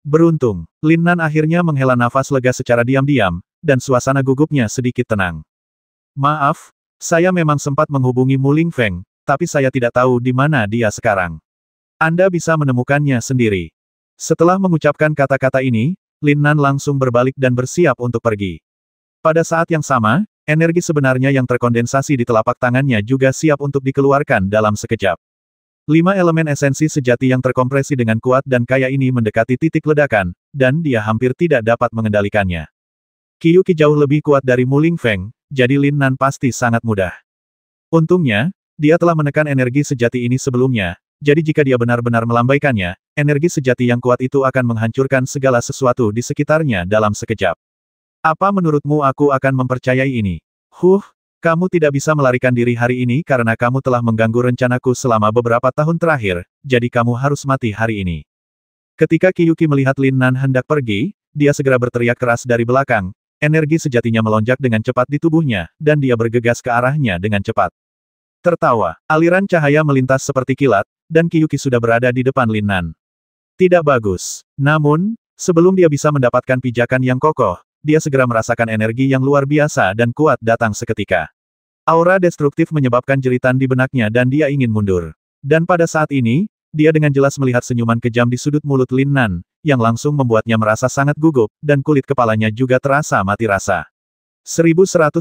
Beruntung, Lin Nan akhirnya menghela nafas lega secara diam-diam, dan suasana gugupnya sedikit tenang. Maaf, saya memang sempat menghubungi Mu Lingfeng, tapi saya tidak tahu di mana dia sekarang. Anda bisa menemukannya sendiri. Setelah mengucapkan kata-kata ini, Lin Nan langsung berbalik dan bersiap untuk pergi. Pada saat yang sama, energi sebenarnya yang terkondensasi di telapak tangannya juga siap untuk dikeluarkan dalam sekejap. 5 elemen esensi sejati yang terkompresi dengan kuat dan kaya ini mendekati titik ledakan, dan dia hampir tidak dapat mengendalikannya. Qiyuqi jauh lebih kuat dari Mu Lingfeng, jadi Lin Nan pasti sangat mudah. Untungnya, dia telah menekan energi sejati ini sebelumnya, jadi jika dia benar-benar melambaikannya, energi sejati yang kuat itu akan menghancurkan segala sesuatu di sekitarnya dalam sekejap. Apa menurutmu aku akan mempercayai ini? Kamu tidak bisa melarikan diri hari ini karena kamu telah mengganggu rencanaku selama beberapa tahun terakhir, jadi kamu harus mati hari ini. Ketika Qiyuki melihat Lin Nan hendak pergi, dia segera berteriak keras dari belakang, energi sejatinya melonjak dengan cepat di tubuhnya, dan dia bergegas ke arahnya dengan cepat. Tertawa, aliran cahaya melintas seperti kilat, dan Qiyuki sudah berada di depan Lin Nan. Tidak bagus. Namun, sebelum dia bisa mendapatkan pijakan yang kokoh, dia segera merasakan energi yang luar biasa dan kuat datang seketika. Aura destruktif menyebabkan jeritan di benaknya dan dia ingin mundur. Dan pada saat ini, dia dengan jelas melihat senyuman kejam di sudut mulut Lin Nan, yang langsung membuatnya merasa sangat gugup, dan kulit kepalanya juga terasa mati rasa. 1170.